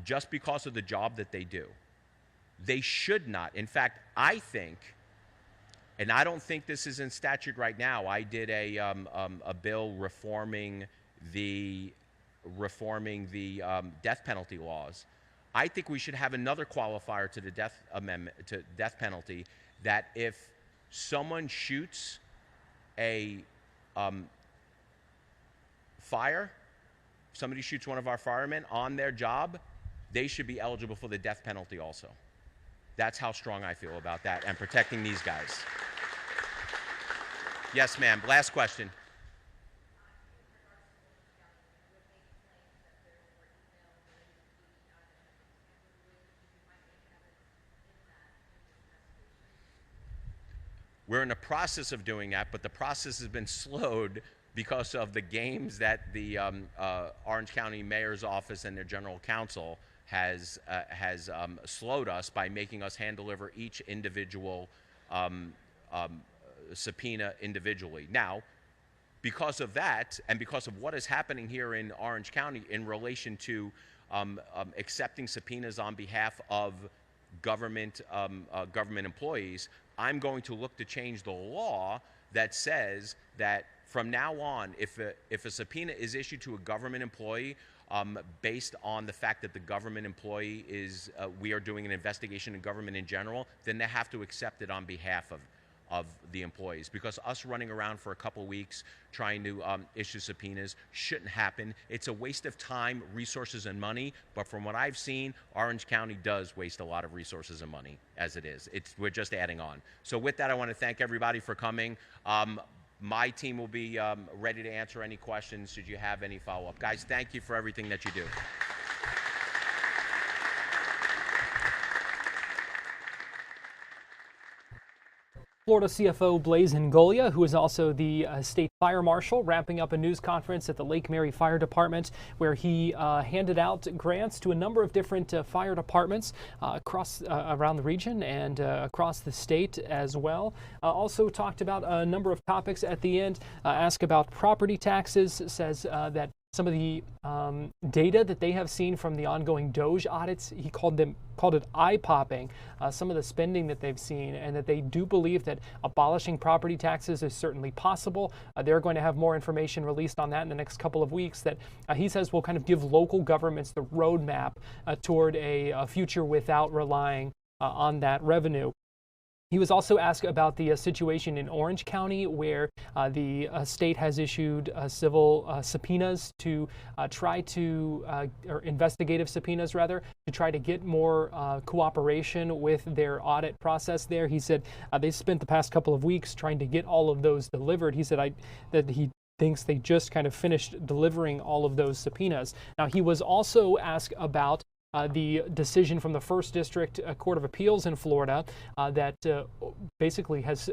S8: Just because of the job that they do. They should not. In fact, I think, and I don't think this is in statute right now, I did a bill reforming the death penalty laws. I think we should have another qualifier to the death penalty, that if someone shoots a somebody shoots one of our firemen on their job, they should be eligible for the death penalty also. That's how strong I feel about that and protecting these guys. Yes, ma'am. Last question. We're in the process of doing that, but the process has been slowed because of the games that the Orange County Mayor's Office and their General Counsel has slowed us by making us hand deliver each individual subpoena individually. Now, because of that, and because of what is happening here in Orange County in relation to accepting subpoenas on behalf of government employees, I'm going to look to change the law that says that from now on, if a subpoena is issued to a government employee based on the fact that the government employee is, we are doing an investigation in government in general, then they have to accept it on behalf of the employees, because us running around for a couple weeks trying to issue subpoenas shouldn't happen. It's a waste of time, resources, and money. But from what I've seen, Orange County does waste a lot of resources and money as it is. We're just adding on. So with that, I want to thank everybody for coming. My team will be ready to answer any questions should you have any follow-up. Guys, thank you for everything that you do.
S6: Florida CFO Blaise Ingoglia, who is also the state fire marshal, wrapping up a news conference at the Lake Mary Fire Department, where he handed out grants to a number of different fire departments across around the region and across the state as well. Also talked about a number of topics at the end. Asked about property taxes. Says that some of the data that they have seen from the ongoing DOJ audits, he called it eye-popping, some of the spending that they've seen, and that they do believe that abolishing property taxes is certainly possible. They're going to have more information released on that in the next couple of weeks that he says will kind of give local governments the roadmap toward a future without relying on that revenue. He was also asked about the situation in Orange County, where the state has issued civil subpoenas to try to, or investigative subpoenas rather, to try to get more cooperation with their audit process there. He said they spent the past couple of weeks trying to get all of those delivered. He said that he thinks they just kind of finished delivering all of those subpoenas. Now, he was also asked about the decision from the First District Court of Appeals in Florida that basically has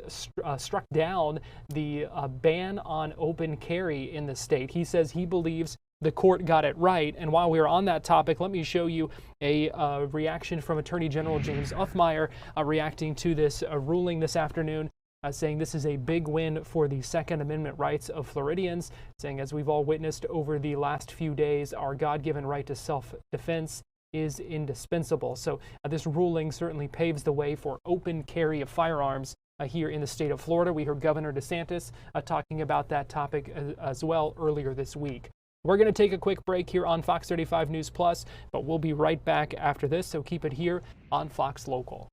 S6: struck down the ban on open carry in the state. He says he believes the court got it right. And while we're on that topic, let me show you a reaction from Attorney General James Uffmeyer reacting to this ruling this afternoon. Saying this is a big win for the Second Amendment rights of Floridians, saying as we've all witnessed over the last few days, our God-given right to self-defense is indispensable. So this ruling certainly paves the way for open carry of firearms here in the state of Florida. We heard Governor DeSantis talking about that topic as well earlier this week. We're going to take a quick break here on Fox 35 News Plus, but we'll be right back after this, so keep it here on Fox Local.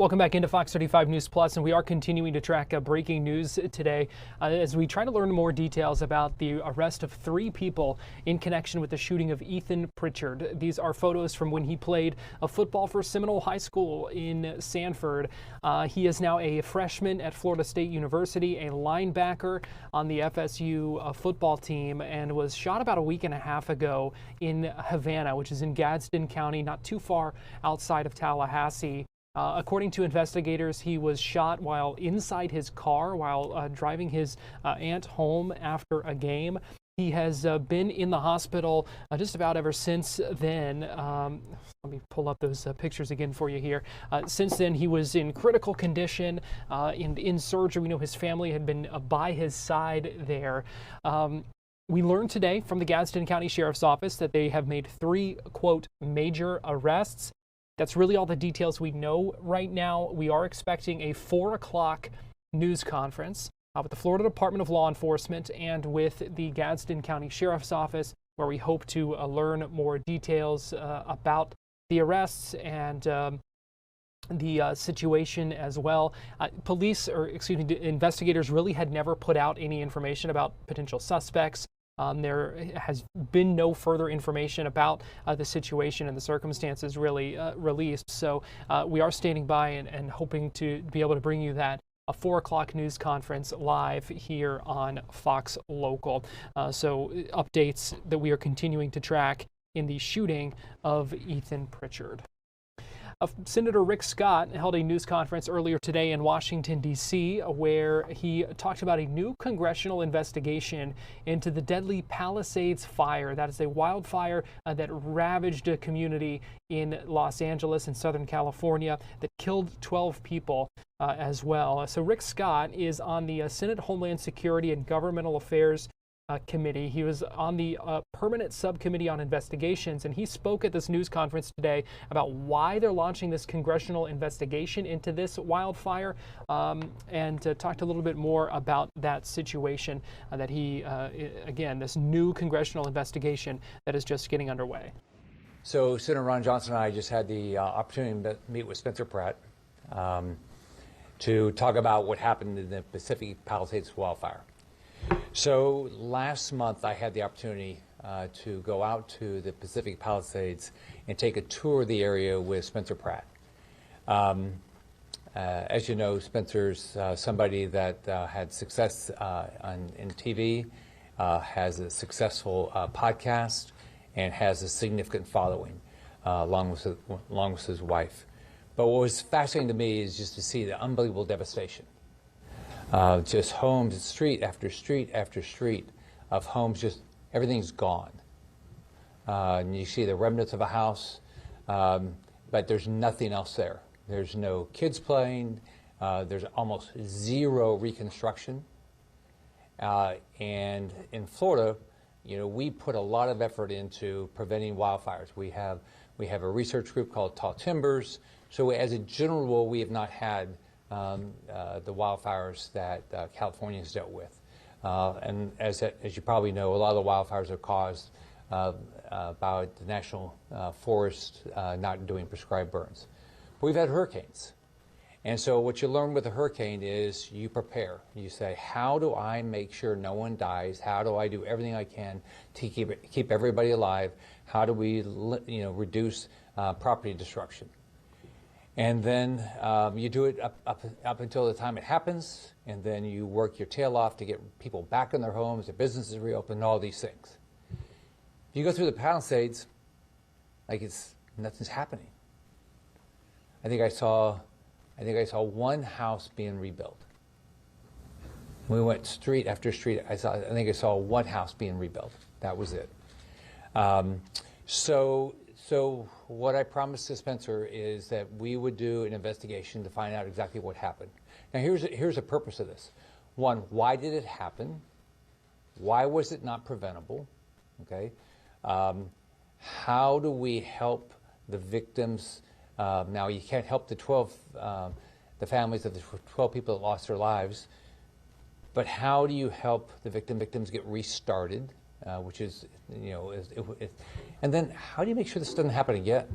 S6: Welcome back into Fox 35 News Plus, and we are continuing to track breaking news today as we try to learn more details about the arrest of 3 people in connection with the shooting of Ethan Pritchard. These are photos from when he played football for Seminole High School in Sanford. He is now a freshman at Florida State University, a linebacker on the FSU football team, and was shot about a week and a half ago in Havana, which is in Gadsden County, not too far outside of Tallahassee. According to investigators, he was shot while inside his car while driving his aunt home after a game. He has been in the hospital just about ever since then. Let me pull up those pictures again for you here. Since then, he was in critical condition and in surgery. We know his family had been by his side there. We learned today from the Gadsden County Sheriff's Office that they have made 3, quote, major arrests. That's really all the details we know right now. We are expecting a 4 o'clock news conference with the Florida Department of Law Enforcement and with the Gadsden County Sheriff's Office, where we hope to learn more details about the arrests and the situation as well. Investigators really had never put out any information about potential suspects. There has been no further information about the situation and the circumstances really released. So we are standing by and hoping to be able to bring you that a 4 o'clock news conference live here on Fox Local. So updates that we are continuing to track in the shooting of Ethan Pritchard. Senator Rick Scott held a news conference earlier today in Washington, D.C., where he talked about a new congressional investigation into the deadly Palisades fire. That is a wildfire that ravaged a community in Los Angeles and Southern California that killed 12 people as well. So Rick Scott is on the Senate Homeland Security and Governmental Affairs Committee. He was on the Permanent Subcommittee on Investigations, and he spoke at this news conference today about why they're launching this congressional investigation into this wildfire, and talked a little bit more about that situation that he, again, this new congressional investigation that is just getting underway.
S12: So Senator Ron Johnson and I just had the opportunity to meet with Spencer Pratt to talk about what happened in the Pacific Palisades wildfire. So last month I had the opportunity to go out to the Pacific Palisades and take a tour of the area with Spencer Pratt. As you know, Spencer's somebody that had success in TV, has a successful podcast, and has a significant following along with his wife. But what was fascinating to me is just to see the unbelievable devastation. Just homes, street after street after street of homes, just everything's gone. And you see the remnants of a house, but there's nothing else there. There's no kids playing. There's almost zero reconstruction. And in Florida, you know, we put a lot of effort into preventing wildfires. We have a research group called Tall Timbers. So as a general rule, we have not had the wildfires that California has dealt with. And as you probably know, a lot of the wildfires are caused by the National Forest not doing prescribed burns. But we've had hurricanes. And so what you learn with a hurricane is you prepare. You say, how do I make sure no one dies? How do I do everything I can to keep everybody alive? How do we reduce property destruction? And then you do it up until the time it happens, and then you work your tail off to get people back in their homes, their businesses reopened, all these things. If you go through the Palisades, like nothing's happening. I think I saw one house being rebuilt. We went street after street. I think I saw one house being rebuilt. That was it. So what I promised to Spencer is that we would do an investigation to find out exactly what happened. Now here's the purpose of this. One, why did it happen? Why was it not preventable? Okay. How do we help the victims? Now you can't help the families of the 12 people that lost their lives, but how do you help the victims get restarted? Which is, and then how do you make sure this doesn't happen again?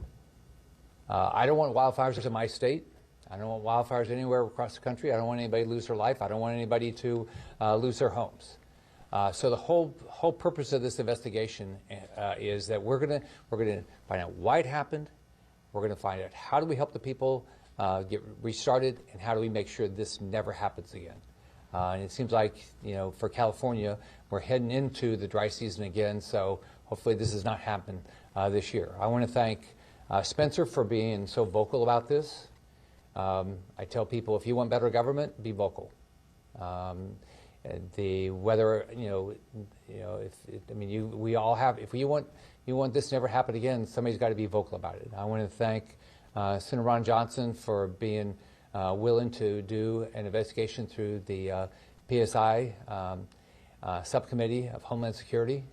S12: I don't want wildfires in my state. I don't want wildfires anywhere across the country. I don't want anybody to lose their life. I don't want anybody to lose their homes. So the whole purpose of this investigation is that we're gonna find out why it happened. We're gonna find out how do we help the people get restarted, and how do we make sure this never happens again. And it seems like, for California, we're heading into the dry season again. So hopefully this does not happen this year. I want to thank Spencer for being so vocal about this. I tell people, if you want better government, be vocal. We all have. If you want this to never happen again, somebody's got to be vocal about it. I want to thank Senator Ron Johnson for being willing to do an investigation through the PSI subcommittee of Homeland Security,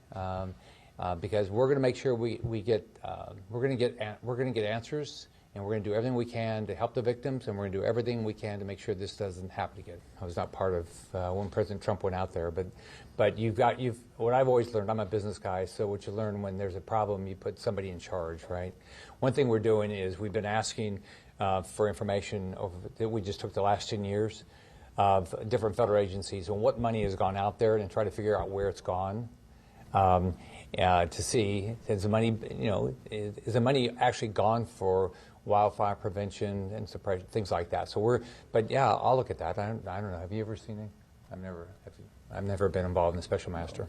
S12: because we're going to make sure we're going to get answers. And we're going to do everything we can to help the victims, and we're going to do everything we can to make sure this doesn't happen again. I was not part of when President Trump went out there, but what I've always learned, I'm a business guy, so what you learn when there's a problem, you put somebody in charge, right? One thing we're doing is we've been asking for information that we just took the last 10 years of different federal agencies and what money has gone out there, and try to figure out where it's gone. To see, is the money actually gone for wildfire prevention and suppression, things like that. So but yeah, I'll look at that. I don't know. Have you ever seen it? I've never been involved in the special master.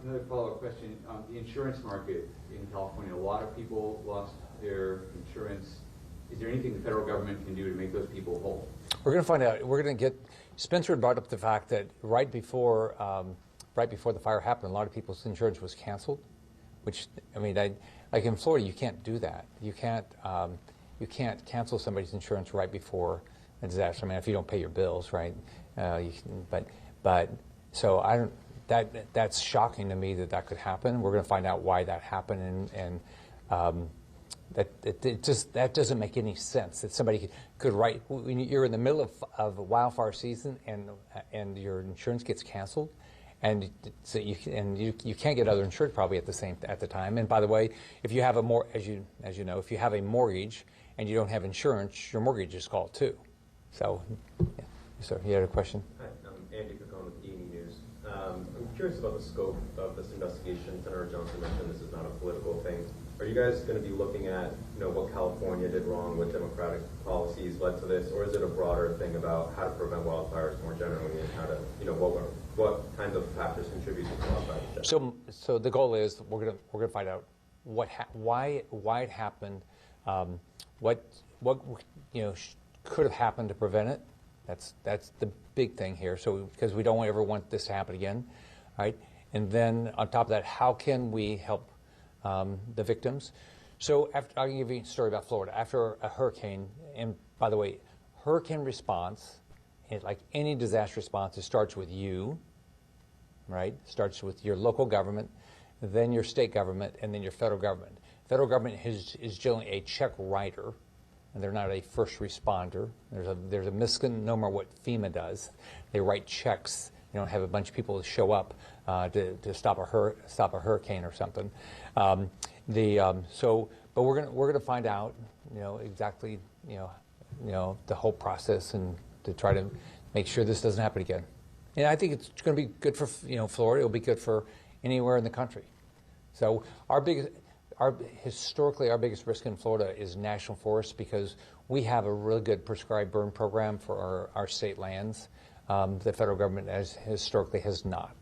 S13: Another follow-up question. The insurance market in California, a lot of people lost their insurance. Is there anything the federal government can do to make those people whole? We're
S12: going to find out. We're going to get. Spencer brought up the fact that right before the fire happened, a lot of people's insurance was canceled, which, like in Florida, you can't do that. You can't cancel somebody's insurance right before a disaster. If you don't pay your bills, right? So that's shocking to me that could happen. We're going to find out why that happened, and that doesn't make any sense. That somebody could write when you're in the middle of a wildfire season and your insurance gets canceled. And so you can't get other insurance probably at the time. And by the way, if you have as you know, if you have a mortgage and you don't have insurance, your mortgage is called too. So, yeah. Sir, you had a question?
S14: Hi, I'm Andy Picone with E&E News. I'm curious about the scope of this investigation. Senator Johnson mentioned this is not a political thing. Are you guys going to be looking at what California did wrong, what Democratic policies led to this, or is it a broader thing about how to prevent wildfires more generally and how to what kinds of factors contribute to wildfires?
S12: So the goal is we're gonna find out why it happened, what could have happened to prevent it. That's the big thing here. So because we don't ever want this to happen again, right? And then on top of that, how can we help the victims? So I'll give you a story about Florida. After a hurricane, and by the way, hurricane response, like any disaster response, it starts with you, right? It starts with your local government, then your state government, and then your federal government. Federal government is generally a check writer, and they're not a first responder. There's a misnomer what FEMA does. They write checks. They don't have a bunch of people show up to stop a hurricane or something. But we're gonna find out, exactly, the whole process, and to try to make sure this doesn't happen again. And I think it's going to be good for Florida. It'll be good for anywhere in the country. So historically our biggest risk in Florida is national forests, because we have a really good prescribed burn program for our state lands. The federal government historically has not.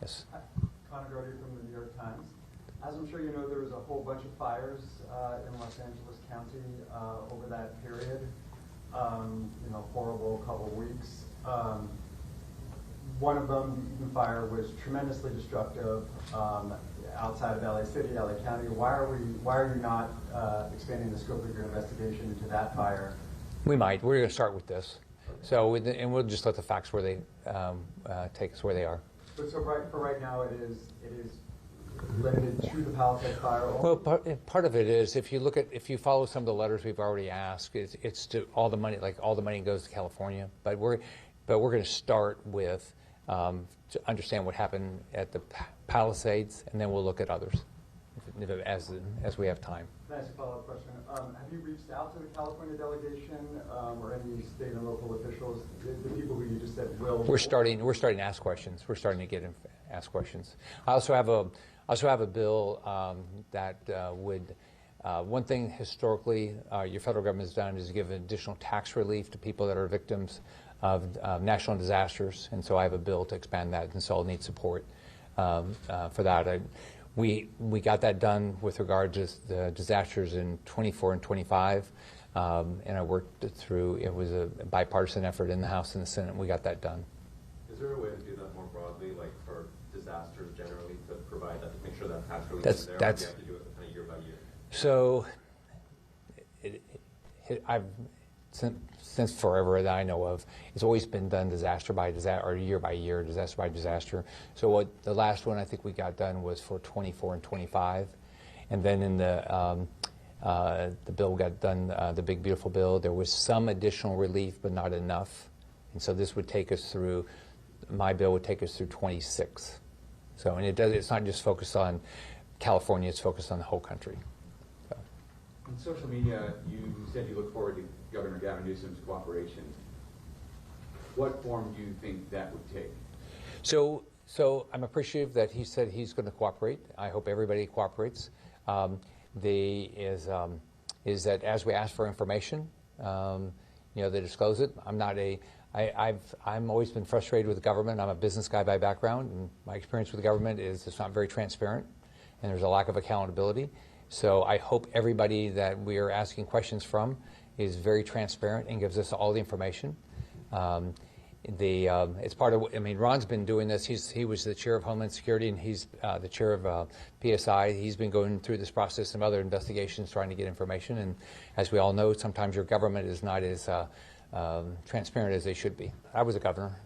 S12: Yes.
S15: Connor Doherty from the New York Times. As I'm sure you know, there was a whole bunch of fires in Los Angeles County over that period. Horrible couple of weeks. One of them, the fire, was tremendously destructive outside of LA City, LA County. Why are you not expanding the scope of your investigation into that fire?
S12: We might. We're going to start with this. So, and we'll just let the facts where they take us where they are.
S15: But so for right now, it is limited to the Palisades fire?
S12: Well, part of it is, if you follow some of the letters we've already asked, it's to all the money, like all the money goes to California. But we're going to start with to understand what happened at the Palisades, and then we'll look at others. as we have time.
S15: Can I ask a follow-up question? Have you reached out to the California delegation or any state and local officials, the people who you just said will?
S12: We're starting to ask questions. We're starting to ask questions. I also have a bill that would. One thing historically your federal government has done is give additional tax relief to people that are victims of national disasters, and so I have a bill to expand that, and so I'll need support for that. We got that done with regard to the disasters in 24 and 25, and I worked through, it was a bipartisan effort in the House and the Senate, and we got that done.
S14: Is there a way to do that more broadly, like for disasters generally, to provide that, to make sure that tax relief is there, or do you have to do it kind of year by year?
S12: So, I've since forever that I know of, it's always been done disaster by disaster, or year by year, disaster by disaster. So what the last one I think we got done was for 24 and 25, and then in the bill got done, the big beautiful bill. There was some additional relief, but not enough, and so this would take us through. My bill would take us through 26. So, and it's not just focused on California; it's focused on the whole country.
S13: On social media, you said you look forward to Governor Gavin Newsom's cooperation. What form do you think that would take?
S12: So I'm appreciative that he said he's going to cooperate. I hope everybody cooperates. Is that as we ask for information, they disclose it. I'm always been frustrated with the government. I'm a business guy by background, and my experience with the government is it's not very transparent, and there's a lack of accountability. So I hope everybody that we are asking questions from is very transparent and gives us all the information. It's part of. I mean, Ron's been doing this. He was the chair of Homeland Security, and he's the chair of PSI. He's been going through this process and other investigations, trying to get information. And as we all know, sometimes your government is not as transparent as they should be. I was a governor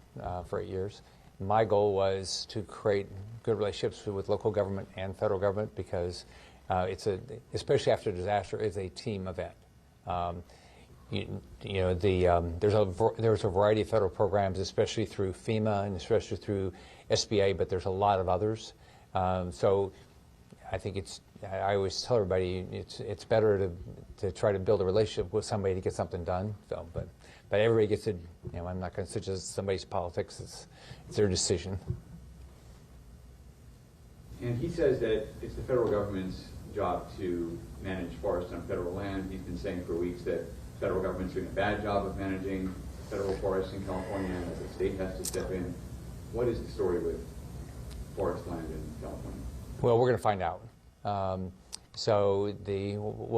S12: for 8 years. My goal was to create good relationships with local government and federal government because. Especially after a disaster, it's a team event. There's a variety of federal programs, especially through FEMA and especially through SBA, but there's a lot of others. So I think I always tell everybody it's better to try to build a relationship with somebody to get something done. So, but everybody gets to. I'm not going to suggest somebody's politics. It's their decision.
S13: And he says that it's the federal government's job to manage forests on federal land. He's been saying for weeks that the federal government's doing a bad job of managing federal forests in California, and that the state has to step in. What is the story with forest land in California?
S12: Well, we're going to find out. We'll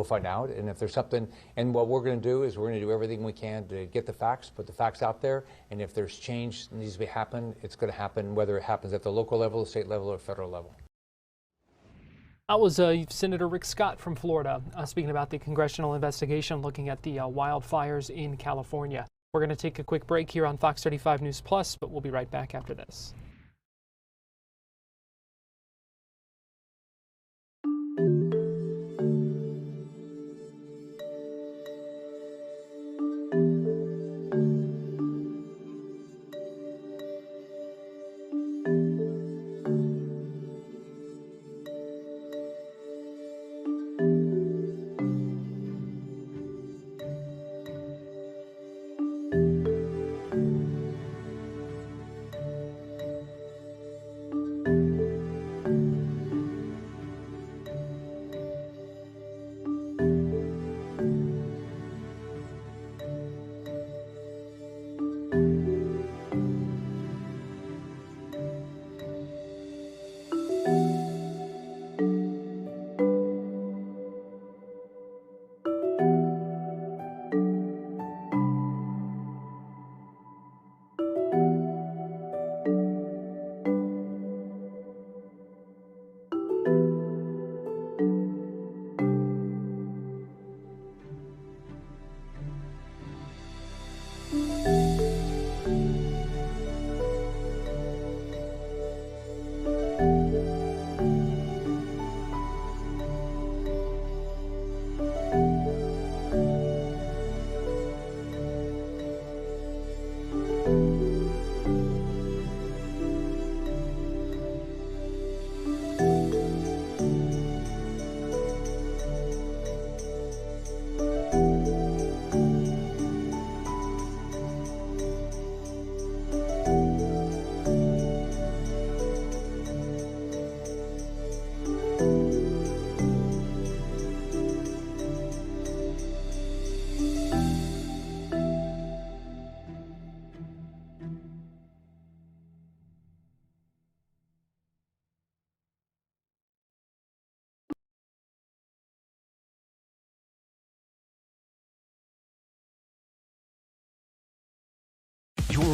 S12: find out, and if there's something, and what we're going to do is we're going to do everything we can to get the facts, put the facts out there, and if there's change that needs to happen, it's going to happen, whether it happens at the local level, the state level, or federal level.
S6: That was Senator Rick Scott from Florida speaking about the congressional investigation looking at the wildfires in California. We're going to take a quick break here on Fox 35 News Plus, but we'll be right back after this.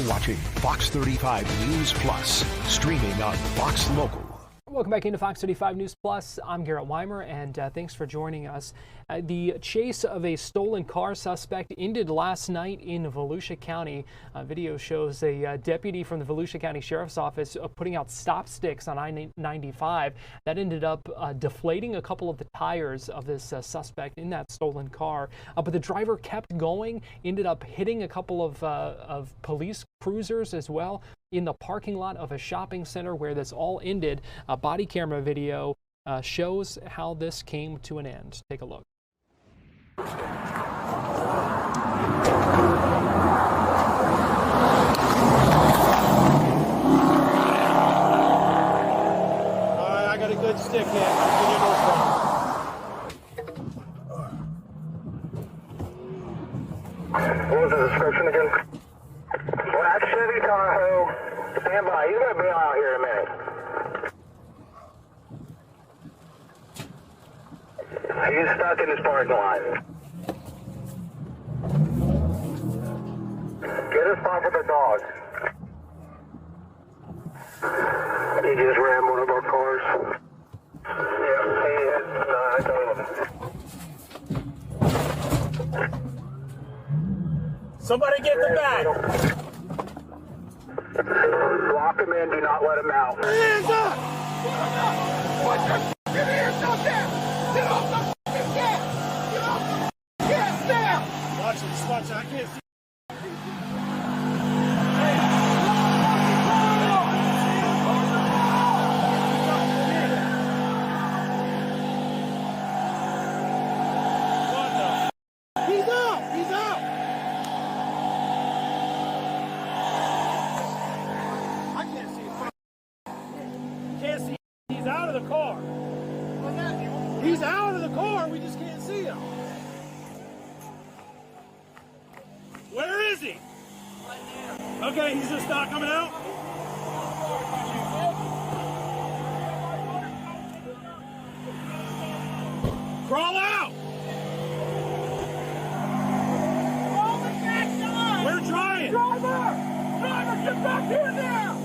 S16: You're watching Fox 35 News Plus, streaming on Fox Local.
S6: Welcome back into Fox 35 News Plus. I'm Garrett Weimer, and thanks for joining us. The chase of a stolen car suspect ended last night in Volusia County. Video shows a deputy from the Volusia County Sheriff's Office putting out stop sticks on I-95. That ended up deflating a couple of the tires of this suspect in that stolen car. But the driver kept going, ended up hitting a couple of police cruisers as well in the parking lot of a shopping center where this all ended. A body camera video shows how this came to an end. Take a look.
S17: I got a good stick here. Give you those things.
S18: What was the description again? Black Chevy Tahoe. Stand by. He's going to bail out here in a minute. He's stuck in his parking lot. Get a spot for the dog. He just ran one of our cars. Yeah, he hit. I told him.
S17: Somebody get the bag.
S18: Lock him in. Do not let him out.
S17: Hands up! Put your hands up there! Get off the gas! Get off the gas now! Watch it, I can't see. He's out! He's out! I can't see. Can't see. He's out of the car. He's out of the car. We just can't see him. Where is he? Okay, he's just not coming out. Crawl out. We're trying. Driver, get back here now.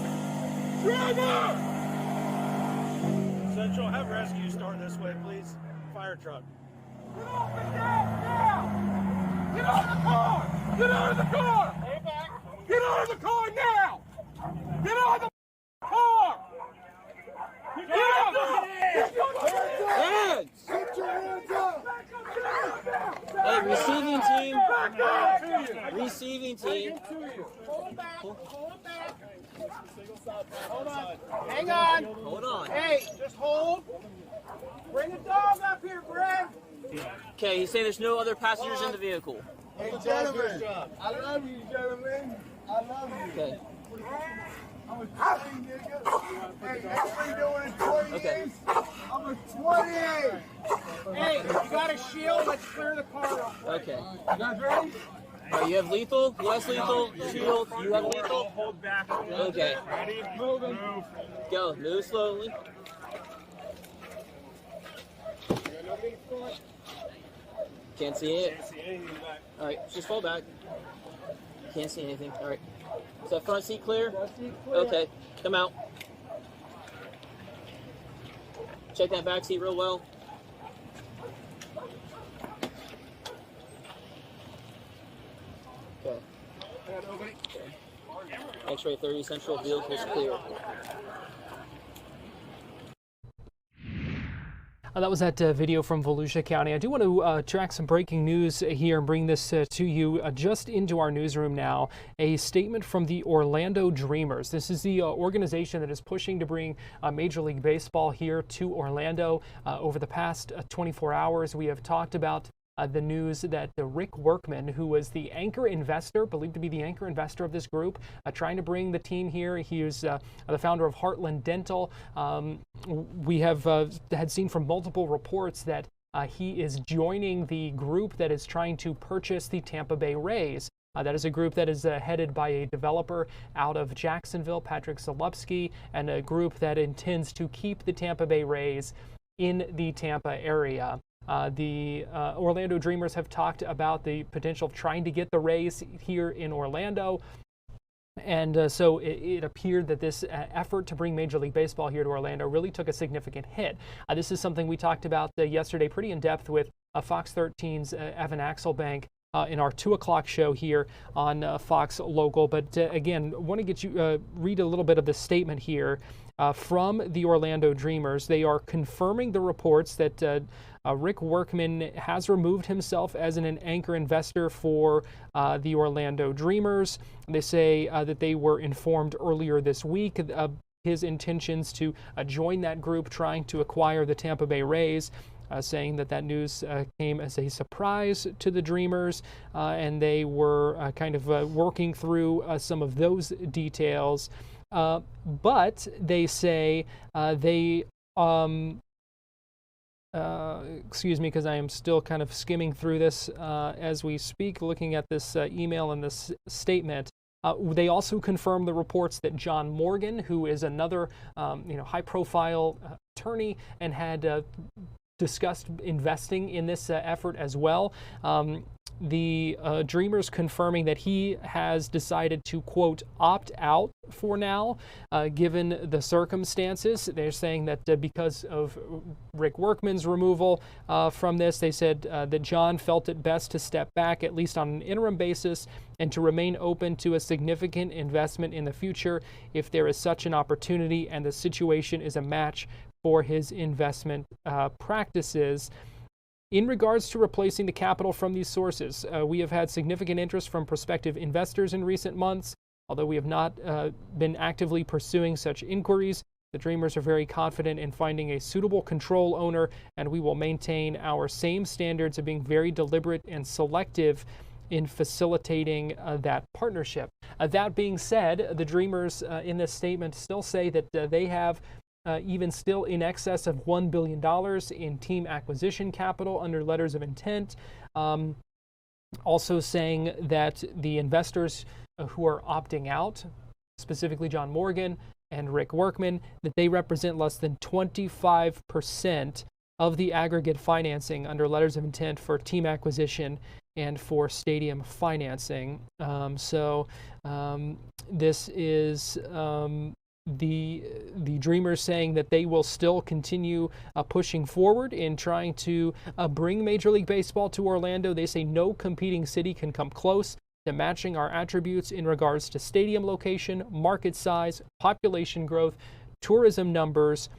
S17: Driver. Central, have rescue start this way, please. Fire truck. Get off the gas now! Get out of the car! Get out of the car! Stay back. Get out of the car now! Get out of the car! Get out! Get your hands! Get your hands up!
S19: Hey, receiving team. Receiving team.
S17: Pull him back. Pull him back. Hold on. Hang on.
S19: Hold on.
S17: Hey, just hold. Bring the dog up here, Greg.
S19: Okay, he's saying there's no other passengers in the vehicle.
S17: Hey, gentlemen. I love you, gentlemen. I love you.
S19: Okay.
S17: I'm a 20 nigga. Hey, that's what you doing in 20
S19: Okay.
S17: years? I'm a 28. Hey, you got a shield? Let's clear the car real quick.
S19: Okay.
S17: You guys ready?
S19: You have lethal, less lethal, shield. You have lethal.
S17: Hold back.
S19: Okay.
S17: Ready? Moving.
S19: Go. Move slowly. Can't see it.
S17: Can't see anything back.
S19: All right, just fall back. Can't see anything. All right. Is that front seat clear? Okay, come out. Check that back seat real well. Okay. X-ray 30 Central vehicles clear.
S6: That was that video from Volusia County. I do want to track some breaking news here and bring this to you just into our newsroom now. A statement from the Orlando Dreamers. This is the organization that is pushing to bring Major League Baseball here to Orlando. Over the past 24 hours, we have talked about the news that Rick Workman, who was the anchor investor, believed to be the anchor investor of this group, trying to bring the team here. He is the founder of Heartland Dental. We have had seen from multiple reports that he is joining the group that is trying to purchase the Tampa Bay Rays. That is a group that is headed by a developer out of Jacksonville, Patrick Zalupski, and a group that intends to keep the Tampa Bay Rays in the Tampa area. The Orlando Dreamers have talked about the potential of trying to get the Rays here in Orlando. And so it appeared that this effort to bring Major League Baseball here to Orlando really took a significant hit. This is something we talked about yesterday pretty in depth with Fox 13's Evan Axelbank in our 2 o'clock show here on Fox Local. But again, want to get you read a little bit of the statement here from the Orlando Dreamers. They are confirming the reports that Rick Workman has removed himself as an anchor investor for the Orlando Dreamers. They say that they were informed earlier this week of his intentions to join that group trying to acquire the Tampa Bay Rays. Saying that news came as a surprise to the Dreamers, and they were kind of working through some of those details. But they say excuse me, because I am still kind of skimming through this as we speak, looking at this email and this statement. They also confirmed the reports that John Morgan, who is another high-profile attorney and had discussed investing in this effort as well. The Dreamers confirming that he has decided to, quote, opt out for now, given the circumstances. They're saying that because of Rick Workman's removal from this, they said that John felt it best to step back, at least on an interim basis, and to remain open to a significant investment in the future if there is such an opportunity and the situation is a match for his investment practices. In regards to replacing the capital from these sources, we have had significant interest from prospective investors in recent months. Although we have not been actively pursuing such inquiries, the Dreamers are very confident in finding a suitable control owner, and we will maintain our same standards of being very deliberate and selective in facilitating that partnership. That being said, the Dreamers in this statement still say that they have even still in excess of $1 billion in team acquisition capital under letters of intent. Also saying that the investors who are opting out, specifically John Morgan and Rick Workman, that they represent less than 25% of the aggregate financing under letters of intent for team acquisition and for stadium financing. This is the Dreamers saying that they will still continue pushing forward in trying to bring Major League Baseball to Orlando. They say no competing city can come close to matching our attributes in regards to stadium location, market size, population growth, tourism numbers,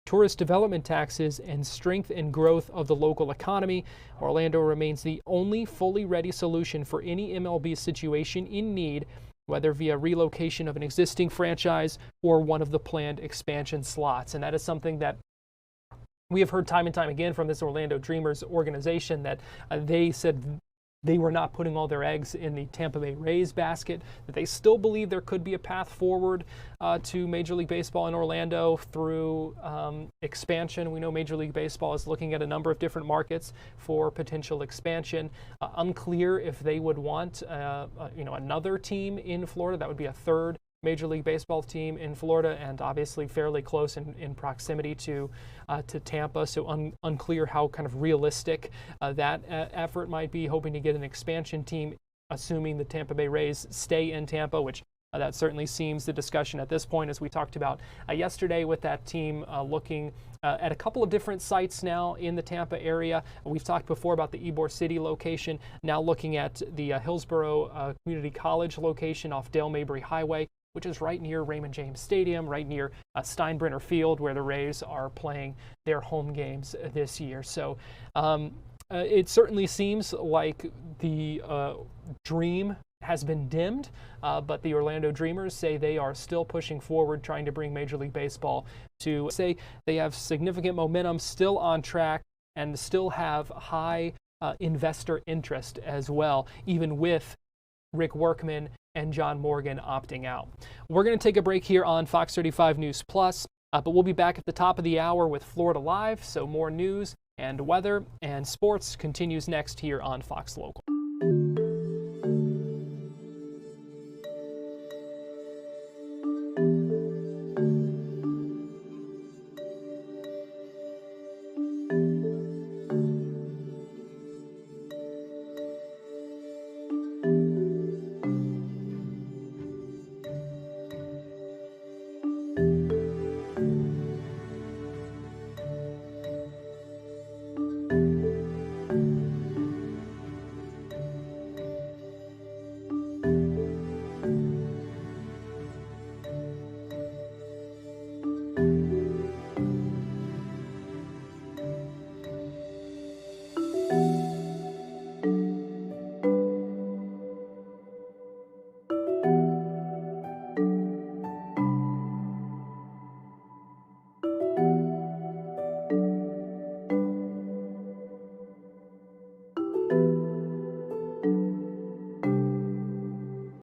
S6: tourist development taxes, and strength and growth of the local economy. Orlando remains the only fully ready solution for any MLB situation in need, whether via relocation of an existing franchise or one of the planned expansion slots. And that is something that we have heard time and time again from this Orlando Dreamers organization, that they said they were not putting all their eggs in the Tampa Bay Rays basket, that they still believe there could be a path forward to Major League Baseball in Orlando through expansion. We know Major League Baseball is looking at a number of different markets for potential expansion. Unclear if they would want another team in Florida. That would be a third Major League Baseball team in Florida, and obviously fairly close in proximity to Tampa. So unclear how kind of realistic that effort might be, hoping to get an expansion team, assuming the Tampa Bay Rays stay in Tampa, which that certainly seems the discussion at this point, as we talked about yesterday with that team looking at a couple of different sites now in the Tampa area. We've talked before about the Ybor City location, now looking at the Hillsborough Community College location off Dale Mabry Highway, which is right near Raymond James Stadium, right near Steinbrenner Field, where the Rays are playing their home games this year. So it certainly seems like the dream has been dimmed, but the Orlando Dreamers say they are still pushing forward, trying to bring Major League Baseball to, say they have significant momentum, still on track, and still have high investor interest as well, even with Rick Workman and John Morgan opting out. We're going to take a break here on Fox 35 News Plus, but we'll be back at the top of the hour with Florida Live, so more news and weather and sports continues next here on Fox Local.